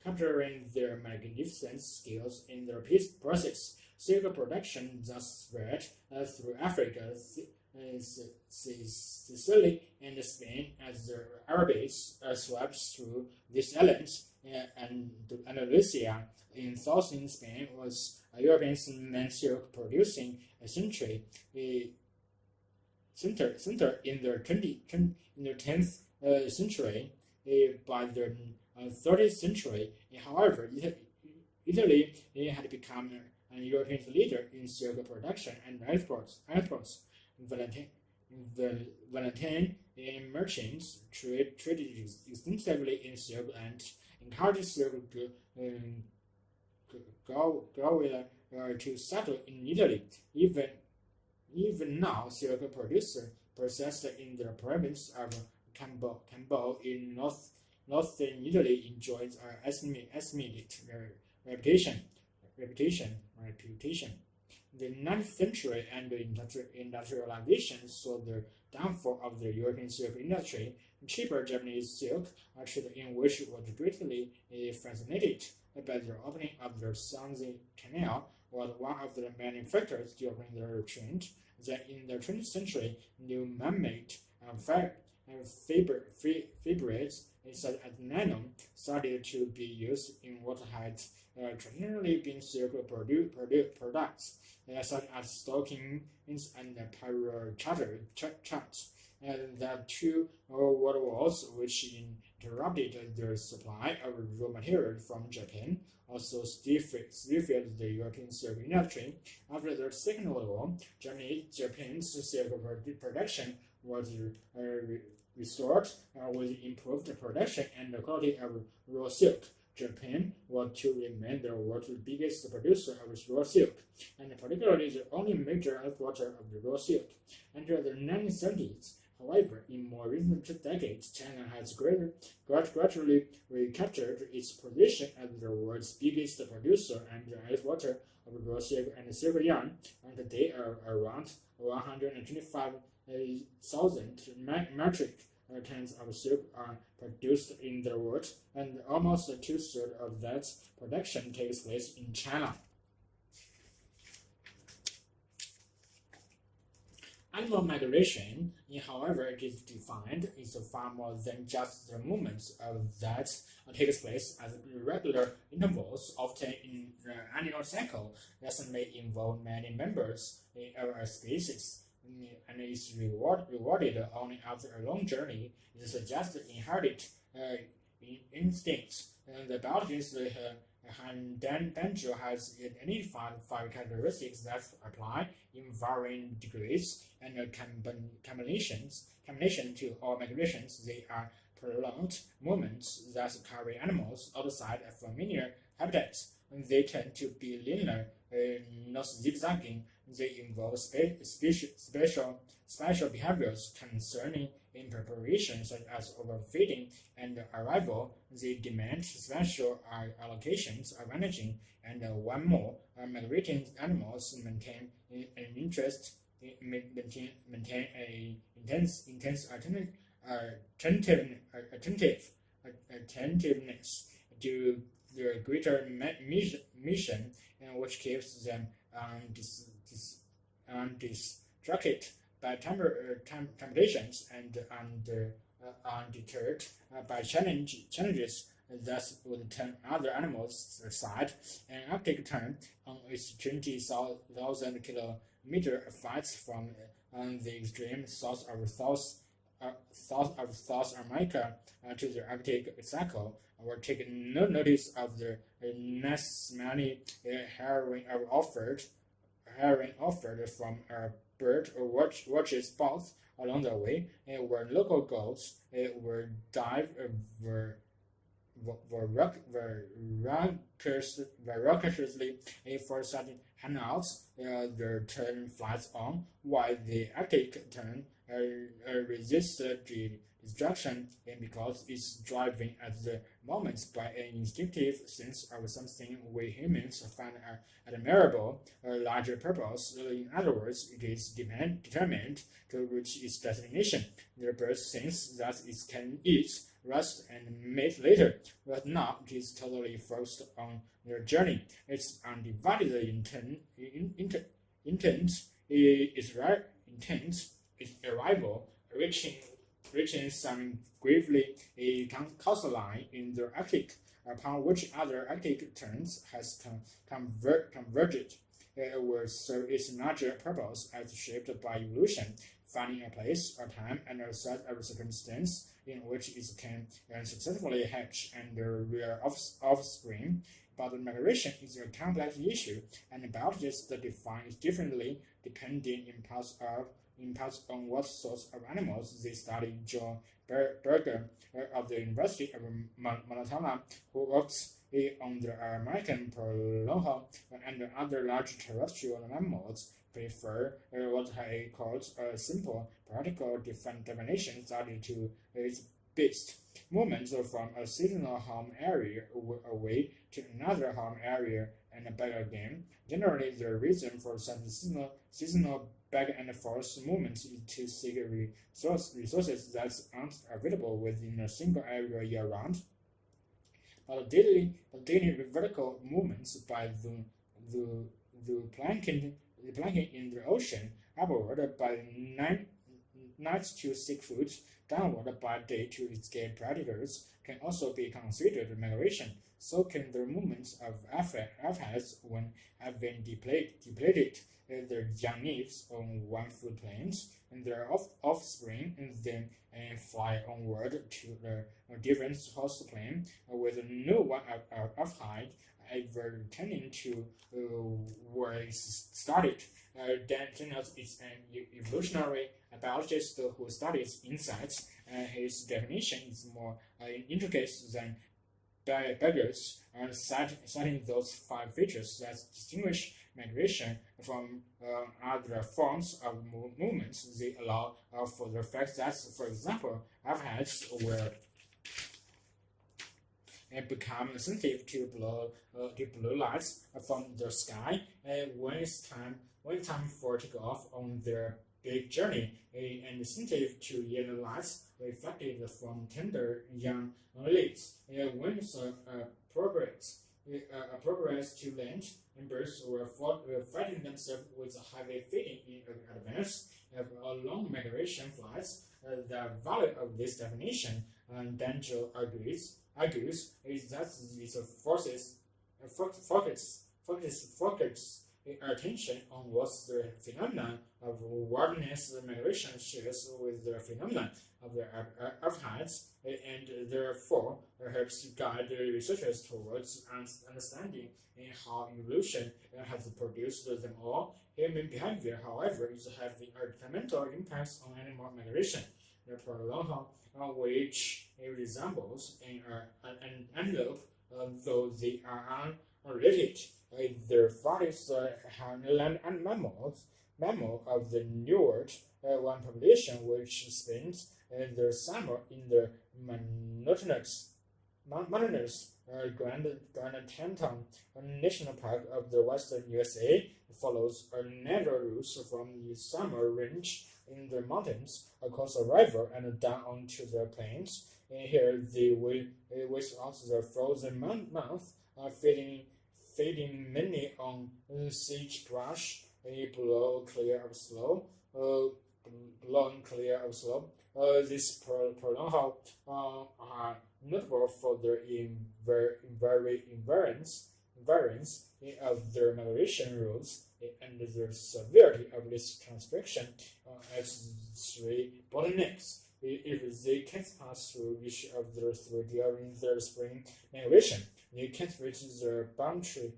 capturing their magnificent skills in the peace process. Silk production thus spread through Africa, Sicily, and Spain as the Arabs swept through these islands, and Andalusia in southern Spain was European main silk producing center in the 10th century. By the 30th century, however, Italy had become a European leader in silk production and exports. Valentine merchants traded extensively in silk and encouraged silk growers to settle in Italy. Even now, silk producer persist in the province of Cambo in northern Italy enjoys an estimated reputation. The 9th century and industrialization saw the downfall of the European silk industry. Cheaper Japanese silk, in which was greatly fascinated by the opening of the Suez Canal, was one of the many factors during the trend. That in the 20th century, new man-made fabrics such as nylon started to be used in what had traditionally been silk products, such as stockings and parallel charts. The two world wars, which interrupted the supply of raw material from Japan, also stifled the European silk industry. After the Second World War, Japan's silk production was restored with improved production and quality of raw silk. Japan was to remain the world's biggest producer of raw silk, and particularly the only major exporter of the raw silk. Until the 1970s, however, in more recent decades, China has gradually recaptured its position as the world's biggest producer and exporter of raw silk and silk yarn, and today around 125,000 metric tons of silk are produced in the world, and almost two-thirds of that production takes place in China. Animal migration, however it is defined, is far more than just the movements that takes place at regular intervals, often in the annual cycle that may involve many members of a species, and is rewarded only after a long journey. It suggests inherited instincts. The biologist Danjo has identified 5 characteristics that apply in varying degrees and combination to all migrations. They are prolonged movements that carry animals outside a familiar habitats. They tend to be linear, not zigzagging. They involve special behaviors concerning in preparation, such as overfeeding and arrival. They demand special allocations of energy, and one more, migrating animals maintain an interest, maintain a intense attentiveness to their greater mission, which keeps them undistracted by temptations and undeterred by challenges that would turn other animals aside. An Arctic tern on its 20,000 kilometer flights from the extreme south of South America to the Arctic Circle will take no notice of the many herring offered from a bird or watches both along the way, where local goats will dive raucously for sudden hangouts. Their tern flies on, while the Arctic tern resists the distraction, and because it's driving at the moment by an instinctive sense of something we humans find admirable, a larger purpose. In other words, it is determined to reach its destination. The bird thinks that it can eat, rest, and mate later, but now it is totally focused on their journey. Its undivided intent its arrival, reaching some gravely coastline in the Arctic, upon which other Arctic terns has converged, will serve its larger purpose as shaped by evolution, finding a place, a time, and a set of circumstances in which it can successfully hatch and rear offspring. But migration is a complex issue, and biologists define it differently depending in part on what sorts of animals they study. John Berger of the University of Montana, who works on the American prolongo and other large terrestrial mammals, prefer what he calls a simple, practical definition study to its best. Movements from a seasonal home area away to another home area and back again. Generally, the reason for such seasonal back and forth movements is to seek resources that aren't available within a single area year-round. But daily vertical movements by the plankton in the ocean, upward by night to seek food, downward by day to escape predators, can also be considered migration. So can the movements of aphelids when having depleted their young leaves on one foot planes, and their offspring, and then fly onward to the different host plane with no one aphid ever returning to where it started. Daniels is an evolutionary biologist who studies insects, and his definition is more intricate than Beggars, citing those 5 features that distinguish migration from other forms of movements. They allow for the fact that, for example, arrowheads were become sensitive to blue lights from the sky when it's time for takeoff on their big journey, and sensitive to yellow lights reflected from tender young leaves. When it's appropriate to land, and birds were fighting themselves with heavy feeding in advance of long migration flights. The value of this definition, Daniel argues, is that these forces focus attention on what the phenomenon of wilderness migration shares with the phenomenon of the archetypes, and therefore helps guide the researchers towards understanding how evolution has produced them all. Human behavior, however, is having a detrimental impact on animal migration. The prolonged, which resembles an antelope, though they are unrelated. Their fathers land and mammal of the New World, one population which spends their summer in the mountainous Grand Teton National Park of the western USA, follows a narrow route from the summer range in the mountains across a river and down onto the plains. Here they wait out the frozen month, feeding mainly on sagebrush, blown clear of slope. These prolonged are notable for their invariance of their migration routes and the severity of this transcription as 3 bottlenecks. If they can't pass through each of the 3 during their spring migration, they can't reach the boundary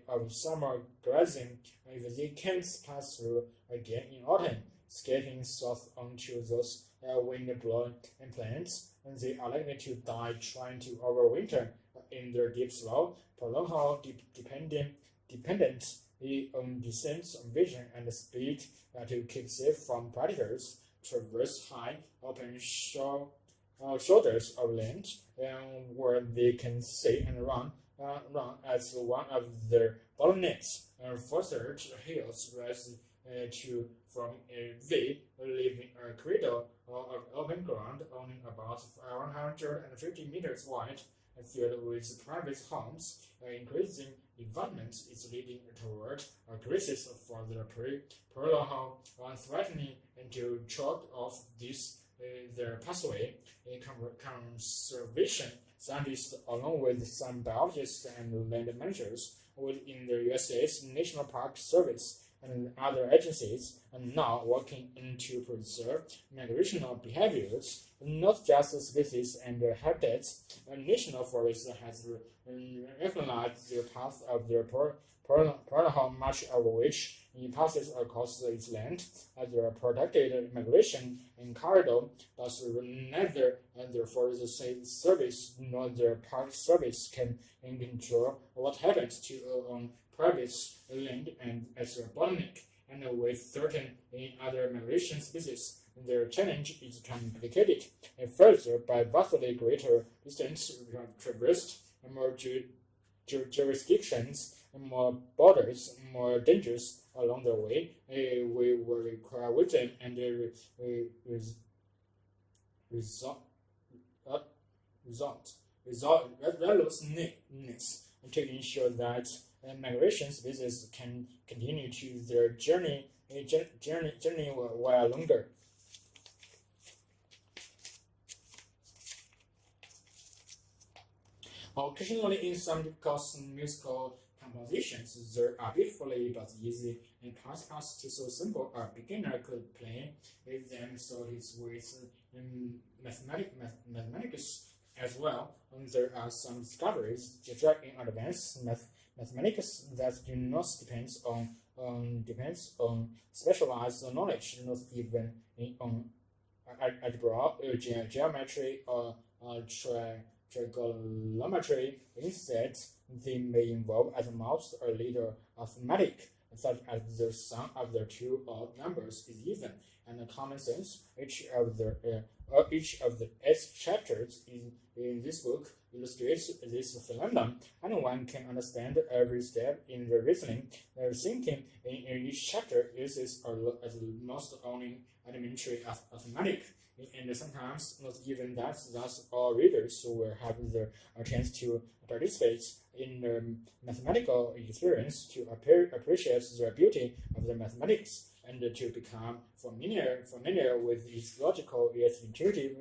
of summer grazing. If they can't pass through again in autumn, skating south onto those wind-blown plants, and they are likely to die trying to overwinter in their deep slough. Prolonged dependent on descent, vision, and speed to keep safe from predators, traverse high, open shoulders of land, where they can see and run as one of their bottlenecks. Fostered hills rise from a V, leaving a corridor of open ground only about 150 meters wide, filled with private homes. Increasing development is leading toward a crisis for the prolonged, threatening to choke off their pathway. Conservation scientists, along with some biologists and land managers within the USA's National Park Service and other agencies, are now working to preserve migrational behaviors, not just species and habitats. A national forest has recognized the path of their prolonged, much of which it passes across its land as a protected migration corridor. Thus, neither the Forest Service nor the Park Service can control what happens to private land and as a bottleneck. And with certain other migration species, their challenge is complicated and further by vastly greater distance traversed, more jurisdictions, more borders, more dangers along the way. We will require wisdom and resolutiveness to ensure that migration species can continue to their journey while longer. Occasionally, in some difficult musical compositions, there are beautifully but easy and parts to so simple a beginner could play with them. So it's with mathematics As well, there are some discoveries described in advanced mathematics that do not depends on specialized knowledge, not even on algebra, geometry, or trigonometry. Instead, they may involve at most a little arithmetic, such as the sum of the two odd numbers is even, and common sense. Each of the 8 chapters in this book illustrates this phenomenon, and one can understand every step in the reasoning. The thinking in each chapter uses most only elementary arithmetic, and sometimes not even that. Thus, all readers will have the chance to participate in the mathematical experience, to appreciate the beauty of the mathematics, and to become familiar with its logical yet intuitive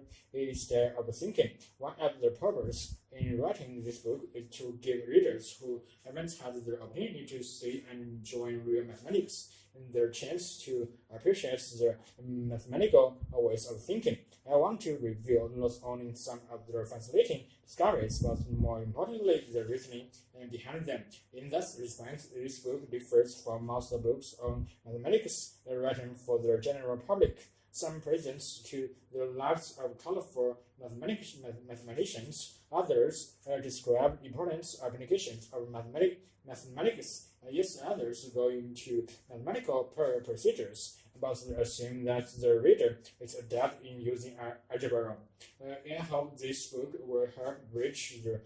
style of thinking. One of the purposes in writing this book is to give readers who haven't had the opportunity to see and enjoy real mathematics and their chance to appreciate the mathematical ways of thinking. I want to reveal not only some of the fascinating discoveries, but more importantly, the reasoning behind them. In that respect, this book differs from most books on mathematics written for the general public. Some present to the lives of colorful mathematicians, others describe important applications of mathematics, yet others go into mathematical procedures, but assume that the reader is adept in using algebra. I hope this book will help bridge the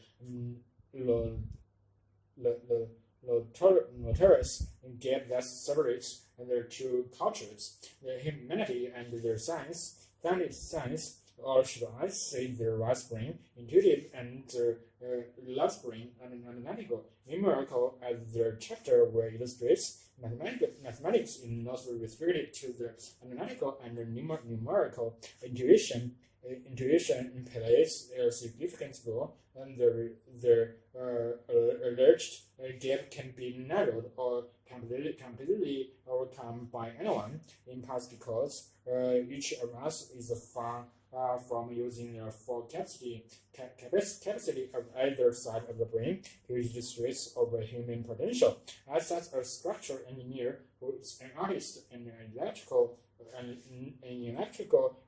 notorious gap that separates the two cultures, the humanity and the science. Science, or should I say the right brain, intuitive, and the left brain, and analytical, numerical, as the chapter where illustrates mathematics is not restricted to the analytical and the numerical. Intuition plays a significant role, and the alleged gap can be narrowed or completely overcome by anyone, in part because each of us is far from using the full capacity of either side of the brain to illustrate over human potential. As such, a structural engineer who is an artist, and an electrical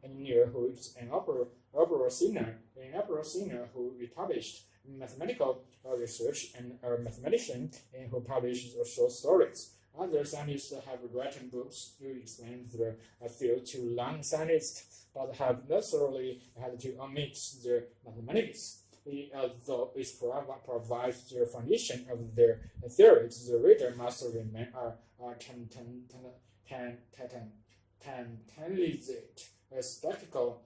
engineer who is an opera singer who published mathematical research, and a mathematician who publishes short stories. Other scientists have written books to explain the field to non-scientists, but have necessarily had to omit the mathematics. Although it provides the foundation of their theories, the reader must remain tantalized, skeptical,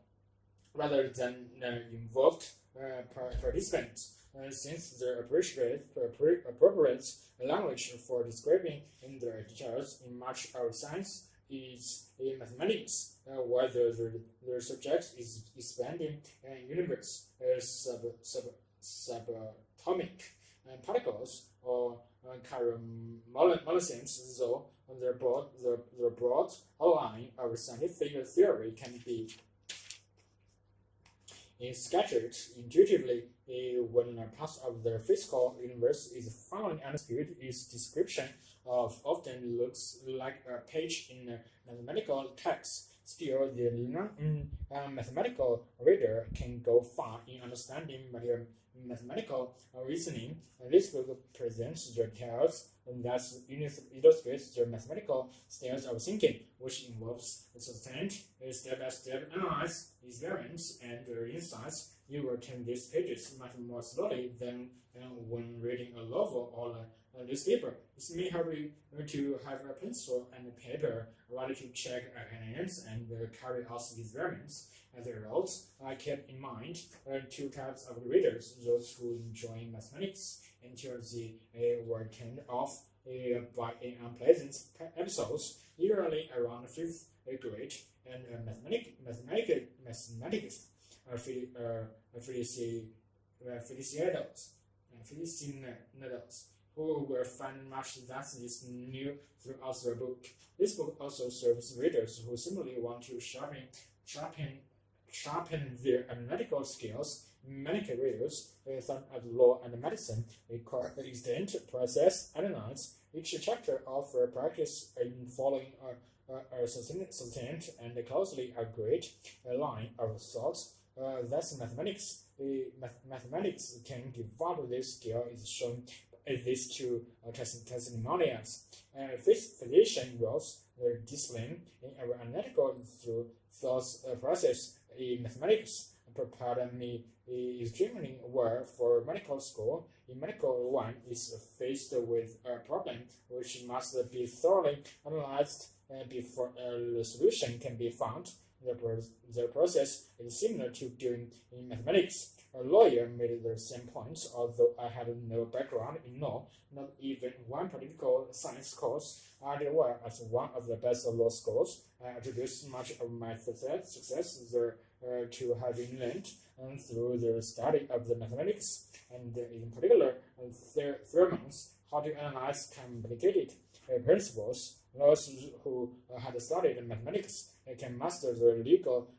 rather than involved participants, since the appropriate language for describing in the details in much of science is in mathematics, whether the subject is expanding universe, subatomic particles, or molecules, though the broad outline of scientific theory can be sketched intuitively. When a part of the physical universe is finally understood, its description often looks like a page in a mathematical text. Still, the mathematical reader can go far in understanding mathematical reasoning. This book presents the details that illustrates the mathematical styles of thinking, which involves sustained step-by-step analysis, experiments, and insights. You will turn these pages much more slowly than when reading a novel or a newspaper. It may help you to have a pencil and paper ready to check hands and carry out experiments. As a result, I kept in mind 2 types of readers: those who enjoy mathematics until they were turned off by unpleasant episodes, usually around 5th grade, and mathematics aficionados who will find much that is new throughout the book. This book also serves readers who simply want to sharpen their analytical skills. Many careers, such as law and medicine, require extend, process, analyze. Each chapter offers practice in following a sustained and closely agreed line of thought. That's mathematics. Mathematics can develop this skill is shown in these two testimonials. Physician roles the discipline in our analytical through thought process in mathematics prepared me extremely well for medical school. In medical, one is faced with a problem which must be thoroughly analyzed before a solution can be found. The process is similar to doing in mathematics. A lawyer made the same points, although I had no background in law, not even one political science course. I did well as one of the best law schools. I attribute much of my success there to having learned through the study of the mathematics, and in particular, theorems, how to analyze complicated principles. Those who had studied mathematics can master the legal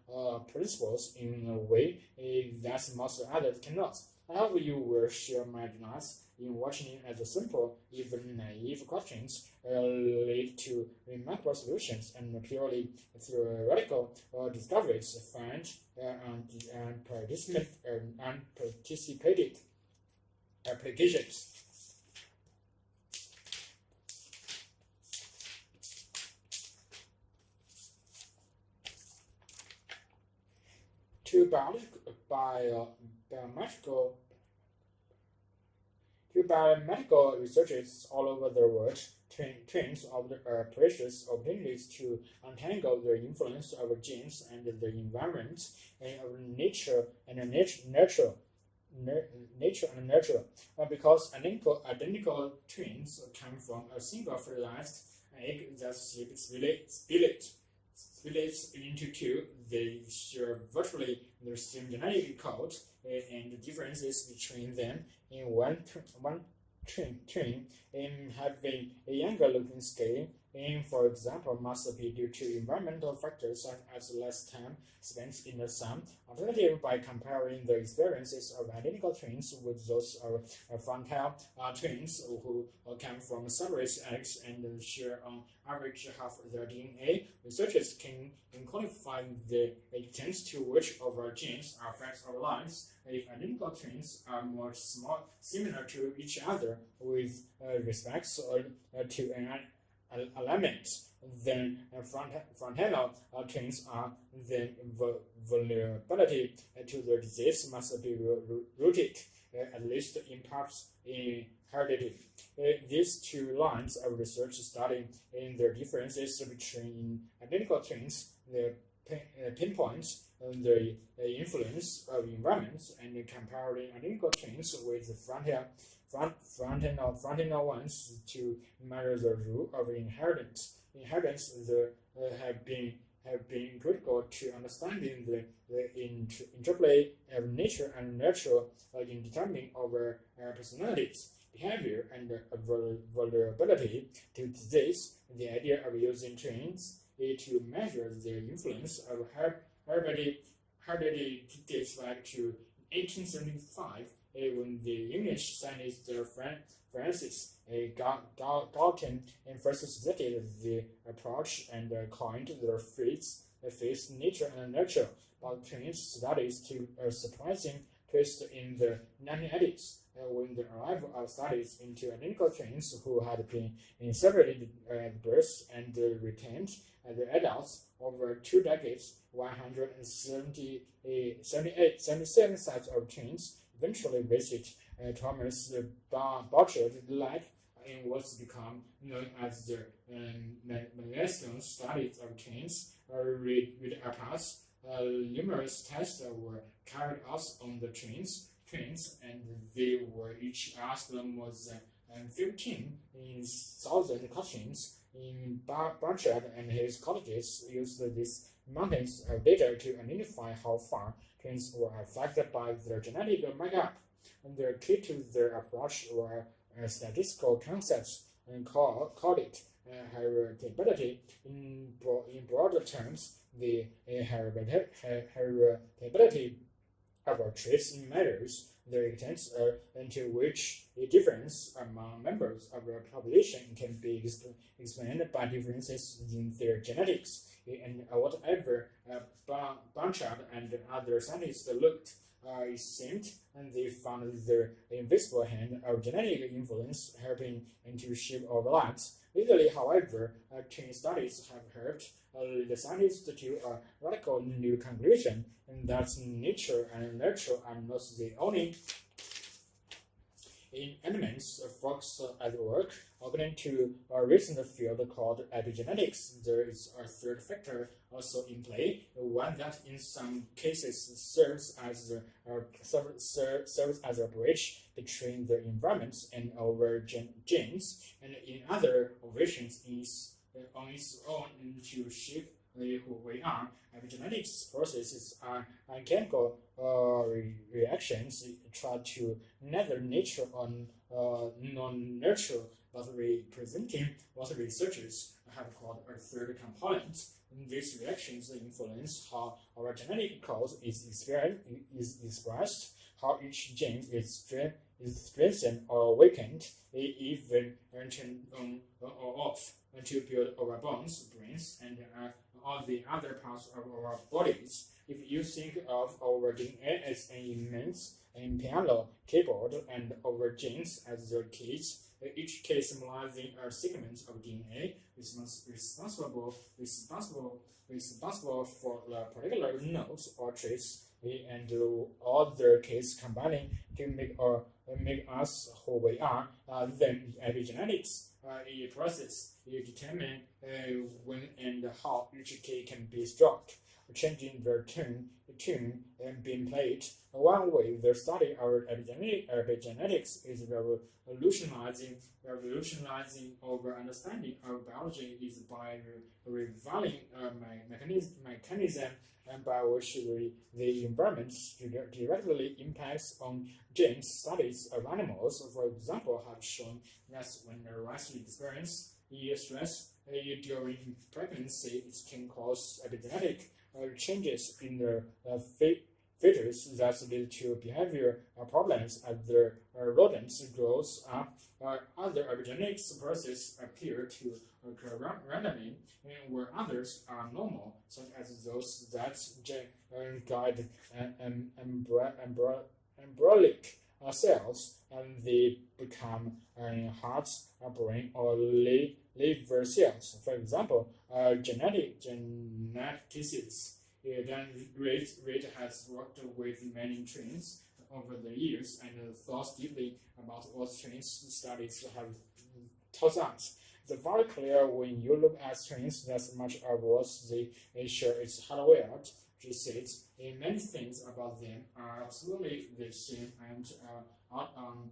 principles in a way that most others cannot. I hope you will share my delights in watching as the simple, even naive questions lead to remarkable solutions and purely theoretical discoveries found and participated applications. Two biomedical researchers all over the world trains of the precious opportunities to untangle the influence of genes and the environment and of nature and nurture. Because identical twins come from a single fertilized egg that splits into two. They share virtually the same genetic code, and the differences between them in one twin having a younger looking scale, for example, must be due to environmental factors such as less time spent in the sun. Alternative, by comparing the experiences of identical twins with those of frontal twins who come from separate eggs and share on average half their DNA, researchers can quantify the extent to which our genes affect our lives. If identical twins are more similar to each other with respect to an element, then frontal twins are, the vulnerability to the disease must be rooted, at least in parts, in heredity. These two lines of research studying the differences between identical twins, the pinpoints the influence of environments, and comparing identical twins with frontal ones to measure the rule of inheritance. Have been critical to understanding the interplay of nature and nurture in determining our personalities, behavior, and vulnerability to disease. The idea of using twins to measure the influence of heredity dates back to 1875, when the English scientist Francis Galton first suggested the approach and coined the phrase nature and nurture. But twins studies to a surprising twist in the 1980s, when the arrival of studies into identical twins who had been inseminated at birth and retained as adults over 2 decades. 177 sets of twins eventually visit Thomas Bouchard Lab in what's become known as the Milestone studies of twins. With apart, numerous tests were carried out on the twins, and they were each asked more than 15,000 questions. In Bouchard and his colleagues used these mountains of data to identify how far twins were affected by their genetic makeup. And the key to their approach were statistical concepts and called it heritability. In broader terms, the heritability our traits measures the extent into which a difference among members of a population can be explained by differences in their genetics. And whatever Blanchard and other scientists looked, it seemed, and they found the invisible hand of genetic influence helping to shape our lives. Lately, however, twin studies have helped the scientists to a radical new conclusion, and that nature and nurture are not the only elements folks at work. According to a recent field called epigenetics, there is a third factor also in play, one that in some cases serves as a bridge between the environment and our genes, and in other occasions is on its own to shape who we are. Epigenetics processes are chemical reactions try to neither nature or non-nurture, but representing what researchers have called a third component. These reactions influence how our genetic code is expressed, how each gene is strengthened or weakened, even turned on or off to build our bones, brains, and all the other parts of our bodies. If you think of our DNA as an immense piano keyboard and our genes as the keys, each key symbolizing a segment of DNA responsible for the particular nodes or traits, and all the keys combining to make us who we are. Then epigenetics, a process you determine when and how each key can be struck, changing the tune and being played. One way the study of epigenetics is revolutionizing our understanding of biology is by revealing a mechanism by which the environment directly impacts on gene studies of animals. For example, have shown that when a rice experience stress during pregnancy, it can cause epigenetic changes in the fetus that lead to behavior problems as the rodents grows up. Other epigenetics processes appear to occur randomly, where others are normal, such as those that guide embryonic cells, and they become heart, brain, or liver cells. For example, geneticists Dan Reid has worked with many trains over the years and thought deeply about what trains studies have taught us. It's very clear when you look at trains that much of what they share is hardwired. She says many things about them are absolutely the same and alterable,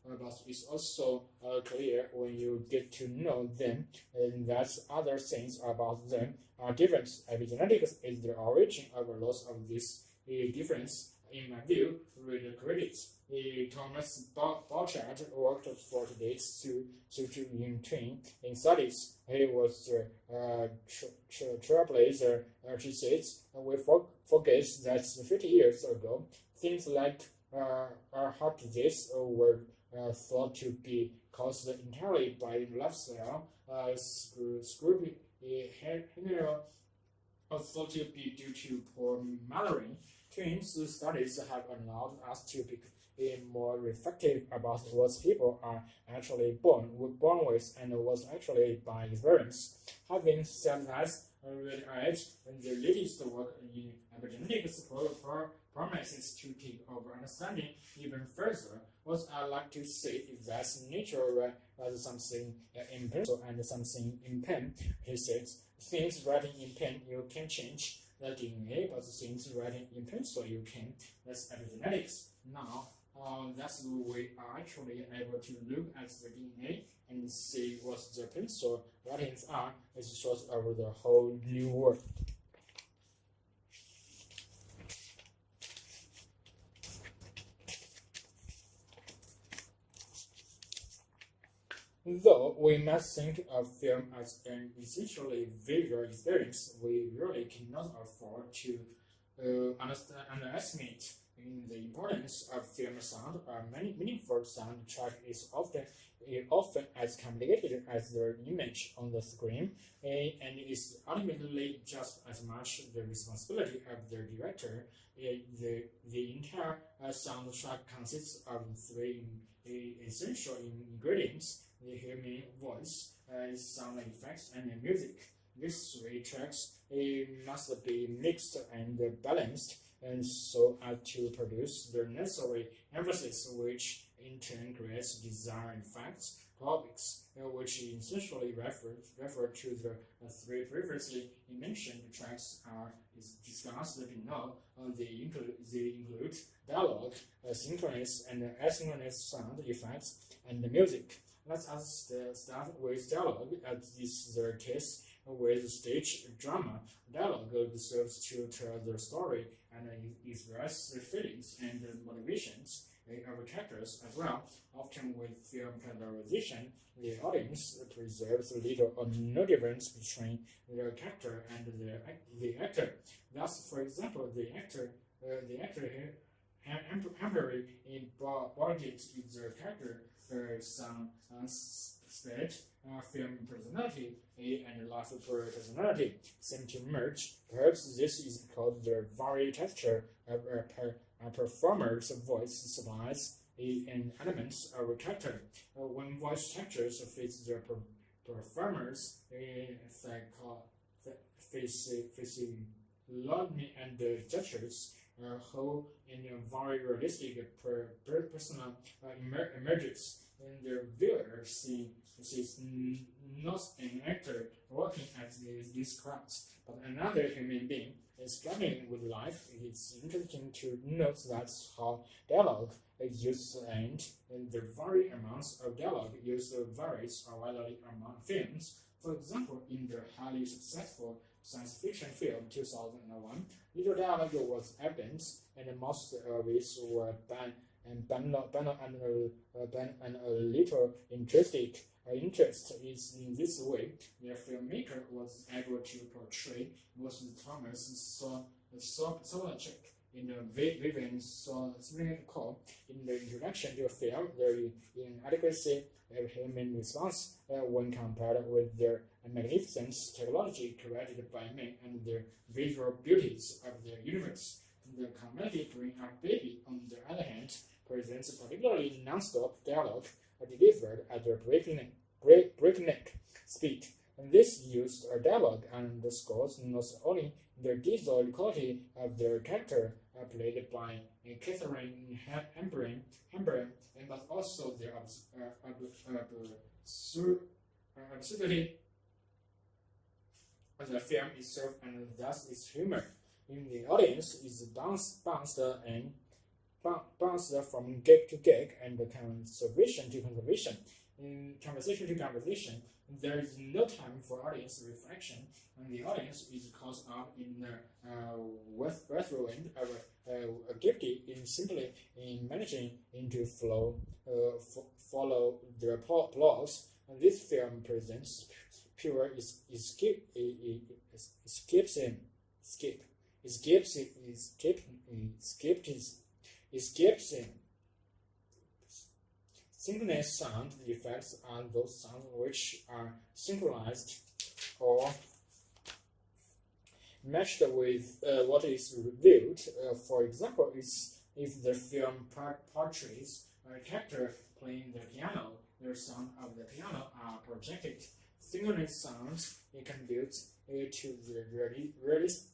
but it's also clear when you get to know them that other things about them are different. Epigenetics is the origin of a lot of this difference. In my view, read the credits. Thomas Blanchard worked for decades in twin in studies. He was the trailblazer. She says, we forget that 50 years ago, things like heart disease were thought to be caused entirely by lifestyle. Thought to be due to poor mothering. Twins studies have allowed us to be more reflective about what people are actually born with and what's actually by experience. Having said that, the latest work in epigenetics promises to take our understanding even further. What I like to say is that nature writes something in pencil and something in pen. He says, things writing in pen you can change the DNA, but things writing in pencil you can. That's epigenetics. Now, that's the way I actually able to look at the DNA and see what the pencil writings are. It shows over the whole new world. Though we must think of film as an essentially visual experience, we really cannot afford to underestimate in the importance of film sound. A meaningful soundtrack is often as complicated as the image on the screen, and is ultimately just as much the responsibility of the director. The entire soundtrack consists of three essential ingredients: the human voice, sound effects, and music. These three tracks must be mixed and balanced, and so as to produce the necessary emphasis, which in turn creates desired effects. Topics, which essentially refer to the three previously mentioned tracks, are discussed below. They include dialogue, synchronous and asynchronous sound effects, and the music. Let us start with dialogue, as this is the case with stage drama. Dialogue serves to tell the story and express the feelings and motivations of characters as well. Often with film characterization, the audience preserves little or no difference between the character and the actor. Thus, for example, the actor embodied in the character some stage, film personality, and life personality seem to merge. Perhaps this is called the varied texture of a performer's voice supplies an elements of a character. When voice textures fit the performer's physiognomy and gestures, whole in a very realistic persona emerges, and the viewer sees not an actor working at these crafts, but another human being is struggling with life. It's interesting to note that how dialogue is used, and the very amounts of dialogue used varies widely among films. For example, in the highly successful science fiction film 2001, little dialogue was evident, and most of it were banal and a little interest is in this way. The filmmaker was able to portray most of Thomas Solachek in the Vivian call. In the introduction to the film, the inadequacy of human response when compared with the magnificent technology created by man and the visual beauties of the universe. The comedy Bring Up Baby, on the other hand, presents particularly non-stop dialogue delivered at a breakneck speed. And this use of dialogue underscores not only the diesel quality of the character played by Catherine Hepburn, but also the absurdity of the film itself, and thus its humor in the audience is bounced from gag to gag and conversation to conversation. In conversation to conversation, there is no time for audience reflection, and the audience is caught up in the whirlwind of a gifty in simply in managing to follow the applause. And this film presents pure escapism. Synchronous sound effects are those sounds which are synchronized or matched with what is revealed. For example, if the film portrays a character playing the piano, the sound of the piano are projected. Synchronous sounds contribute to the realism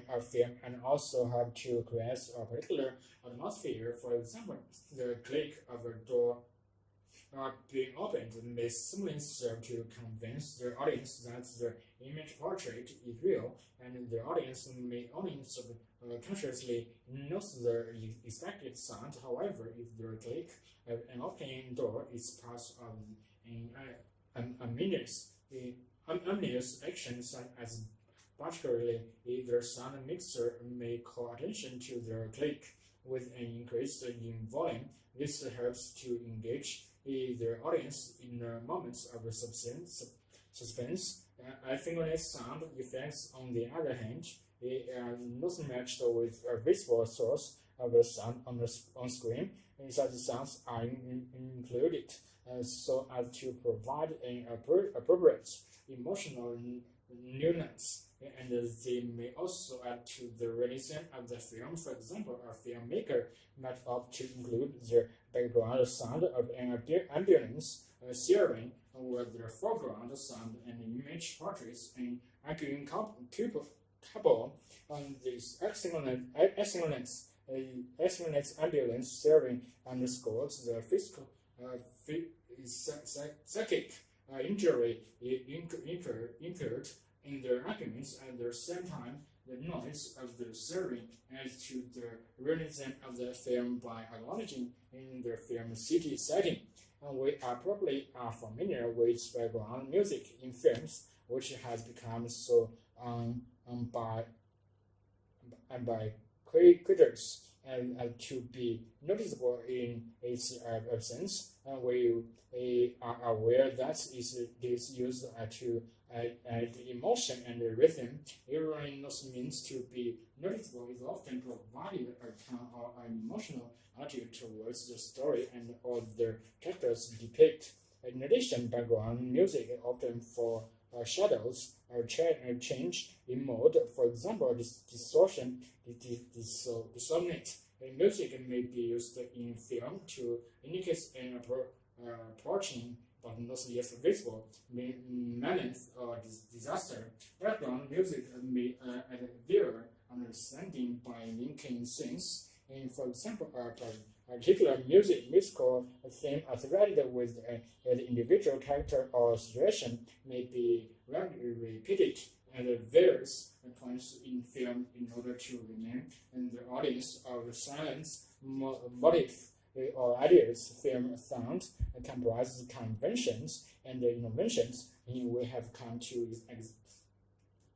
of film and also help to create a particular atmosphere. For example, the click of a door being opened may simply serve to convince the audience that the image portrait is real, and the audience may only subconsciously notice the expected sound. However, if the click of an opening door is part of an ominous action such as particularly if the sound mixer may call attention to the click with an increase in volume. This helps to engage the audience in moments of suspense. Asynchronous sound effects, on the other hand, not matched with a visible source of the sound on screen. And such sounds are included so as to provide an appropriate emotional nuance, and they may also add to the realism of the film. For example, a filmmaker might opt to include the background sound of an ambulance siren, where the foreground sound and image portrays an arguing couple on this excellent ambulance siren underscores the physical psychic injury incurred in their arguments. At the same time, the noise of the siren adds to the realism of the film by acknowledging in the film city setting. We are probably familiar with background music in films, which has become so by critics and to be noticeable in its absence. We are aware that it is used to add emotion and rhythm. It really not means to be noticeable. It often provided a kind of an emotional attitude towards the story and all the characters depict. In addition, background music often foreshadows a change in mode. For example, distortion, dissonance. Music may be used in film to indicate an approaching but not yet visible menace or disaster. Background music may add viewer understanding by linking scenes. And for example, a particular musical theme associated with an individual character or situation may be repeated at various points in film in order to remain in the audience of the silence motif or ideas. Film sound comprises conventions and innovations, and we have come to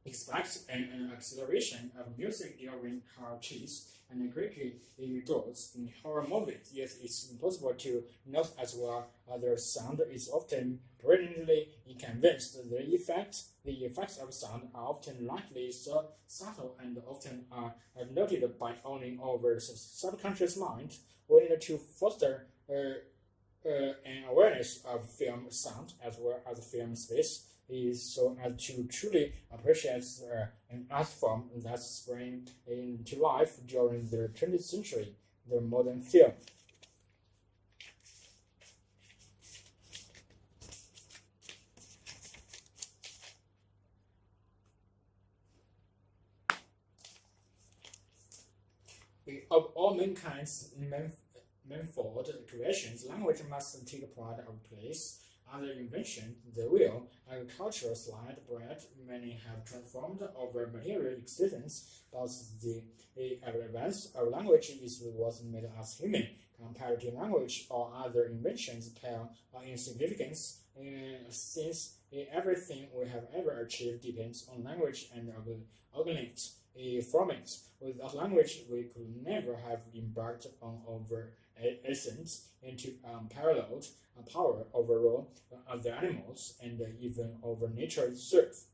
expect an acceleration of music during car chase and quickly goes in horror movies. Yet it's impossible to note as well the sound is often brilliantly convinced. The effects of sound are often lightly so subtle and often are noted by only over subconscious mind. We need to foster an awareness of film sound as well as film space, is so as to truly appreciate an art form that sprang into life during the 20th century, the modern film. Of all mankind's manifold creations, language must take part of place. Other inventions, the wheel, agricultural slide bread, many have transformed over material existence, but the advance of language is what made us human. Compared to language, or other inventions pale in significance, since everything we have ever achieved depends on language and organic format. Without language, we could never have embarked on our ascent into unparalleled power over other animals and even over nature itself.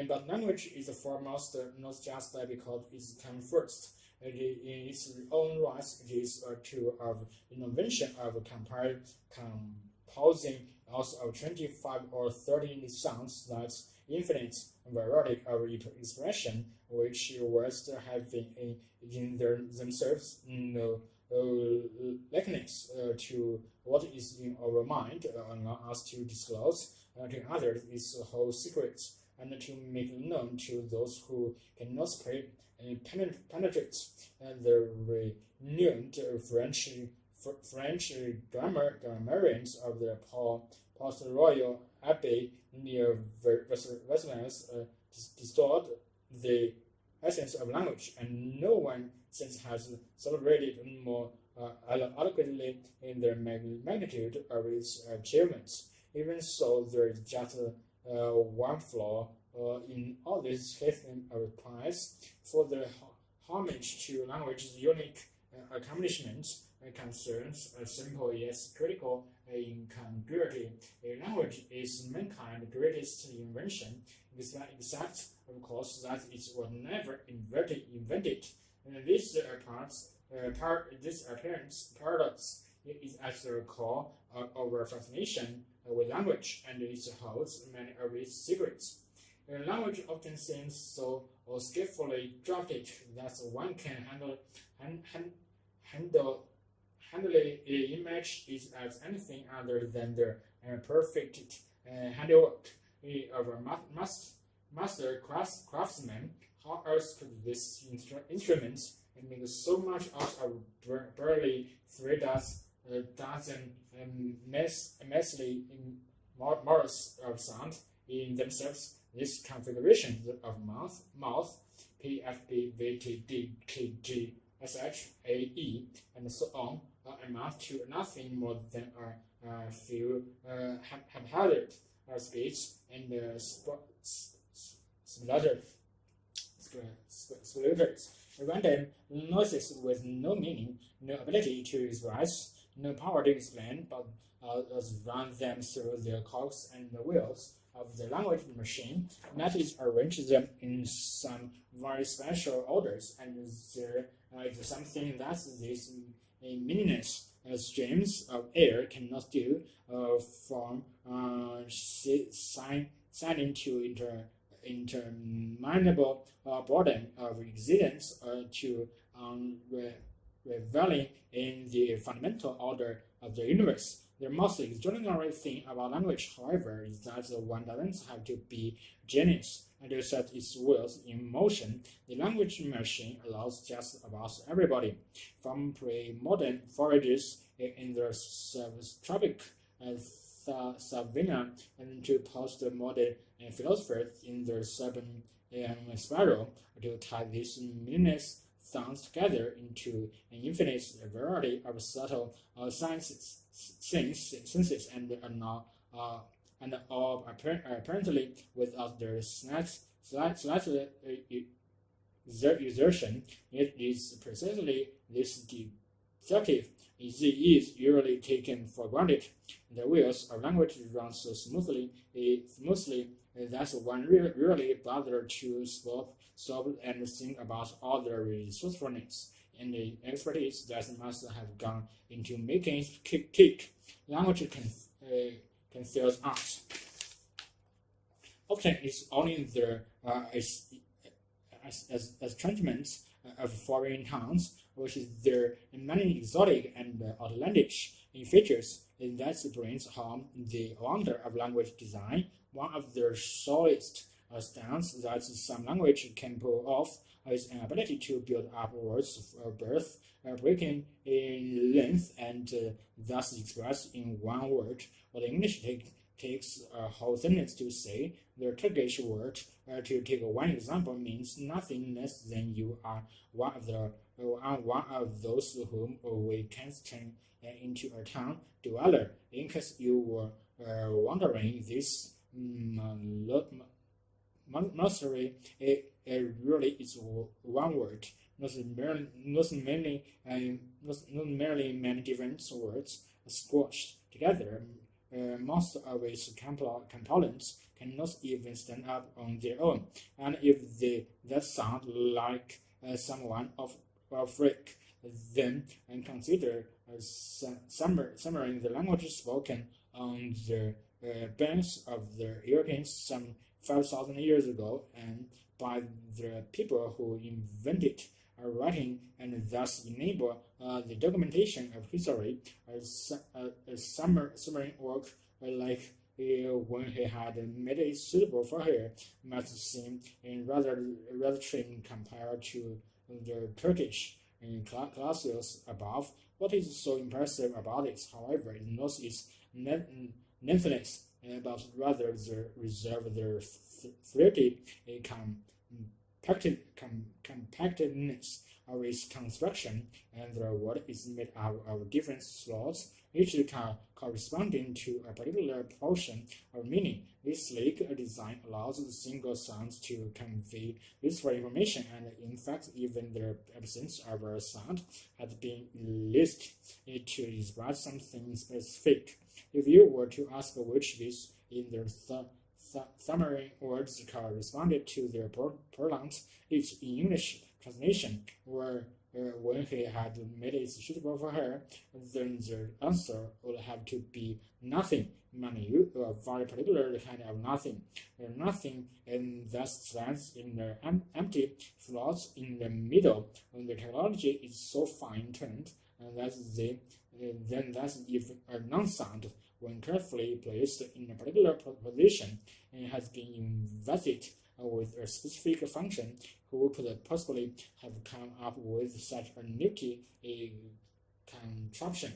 But language is foremost, not just because it comes first. In its own right, it is a tool of invention of composing also of 25 or 30 sounds. That's infinite variety of expression, which words have in themselves no likeness to what is in our mind, allow us to disclose to others its whole secrets, and to make known to those who cannot penetrate. The renowned French grammarians of the post-royal abbey near Versailles distort the essence of language, and no one since has celebrated more eloquently in the magnitude of its achievements. Even so, there is just one flaw in all this system of prize. For the homage to language's unique accomplishments concerns a simple yet critical incongruity. A language is mankind's greatest invention, except, of course, that it was never invented. And this appearance paradox is at the core of our fascination with language, and it holds many of its secrets. Language often seems so skillfully drafted that one can handle the image is as anything other than the perfect handiwork of a master craftsman. How else could this instrument make so much out of barely 3 dozen immensely morals of sound in themselves? This configuration of mouth, P, F, B, V, T, D, K, G, S, H, A, E, and so on, amount to nothing more than a few haphazard speech and splitters, random noises with no meaning, no ability to express, no power to explain, but run them through the cogs and the wheels of the language machine. That is, arrange them in some very special orders, and there is something that these meaningless streams of air cannot do, from signing to interminable burden of existence to reveling in the fundamental order of the universe. The most extraordinary thing about language, however, is that one doesn't have to be genius to set its wheels in motion. The language machine allows just about everybody, from pre-modern foragers in the subtropic savannah and to post-modern philosophers in the southern spiral, to tie these meaningless sounds together into an infinite variety of subtle senses and all apparently without their slight exertion. It is precisely this deceptive is usually taken for granted. The wheels of language run so smoothly that one really bother to stop and think about all the resourcefulness and the expertise that must have gone into making it kick. Language conceals art. Often it's only the estrangement of foreign tongues, which is their many exotic and outlandish features, that brings home the wonder of language design. One of the surest stunts that some language can pull off is an ability to build up words of birth, breaking in length and thus expressed in one word. What English takes a whole sentence to say. The Turkish word, to take one example, means nothing less than you are one of those whom we can turn into a town dweller. In case you were wondering, this monastery really is one word, not merely many different words squashed together. Most of its components cannot even stand up on their own, and if that sound like someone of a freak, then consider summarizing the language spoken on the banks of the Europeans some 5,000 years ago, and by the people who invented writing and thus enable the documentation of history. A summary work like when he had made it suitable for her must seem rather thin compared to the Turkish classics above. What is so impressive about it, however, is not its lengthiness, but rather the reserve, the flirty compactedness of its construction, and the word is made up of different slots, each corresponding to a particular portion of meaning. This sleek design allows the single sounds to convey useful information, and in fact, even the absence of a sound has been listed to express something specific. If you were to ask which these in their summary words corresponded to their pronouns. If in English translation were when he had made it suitable for her, then the answer would have to be nothing, meaning a very particular kind of nothing. Nothing, and thus stands in the empty slots in the middle. When the technology is so fine-tuned, then that's if a non-sound, when carefully placed in a particular position and has been invested with a specific function, who could possibly have come up with such a nifty contraption?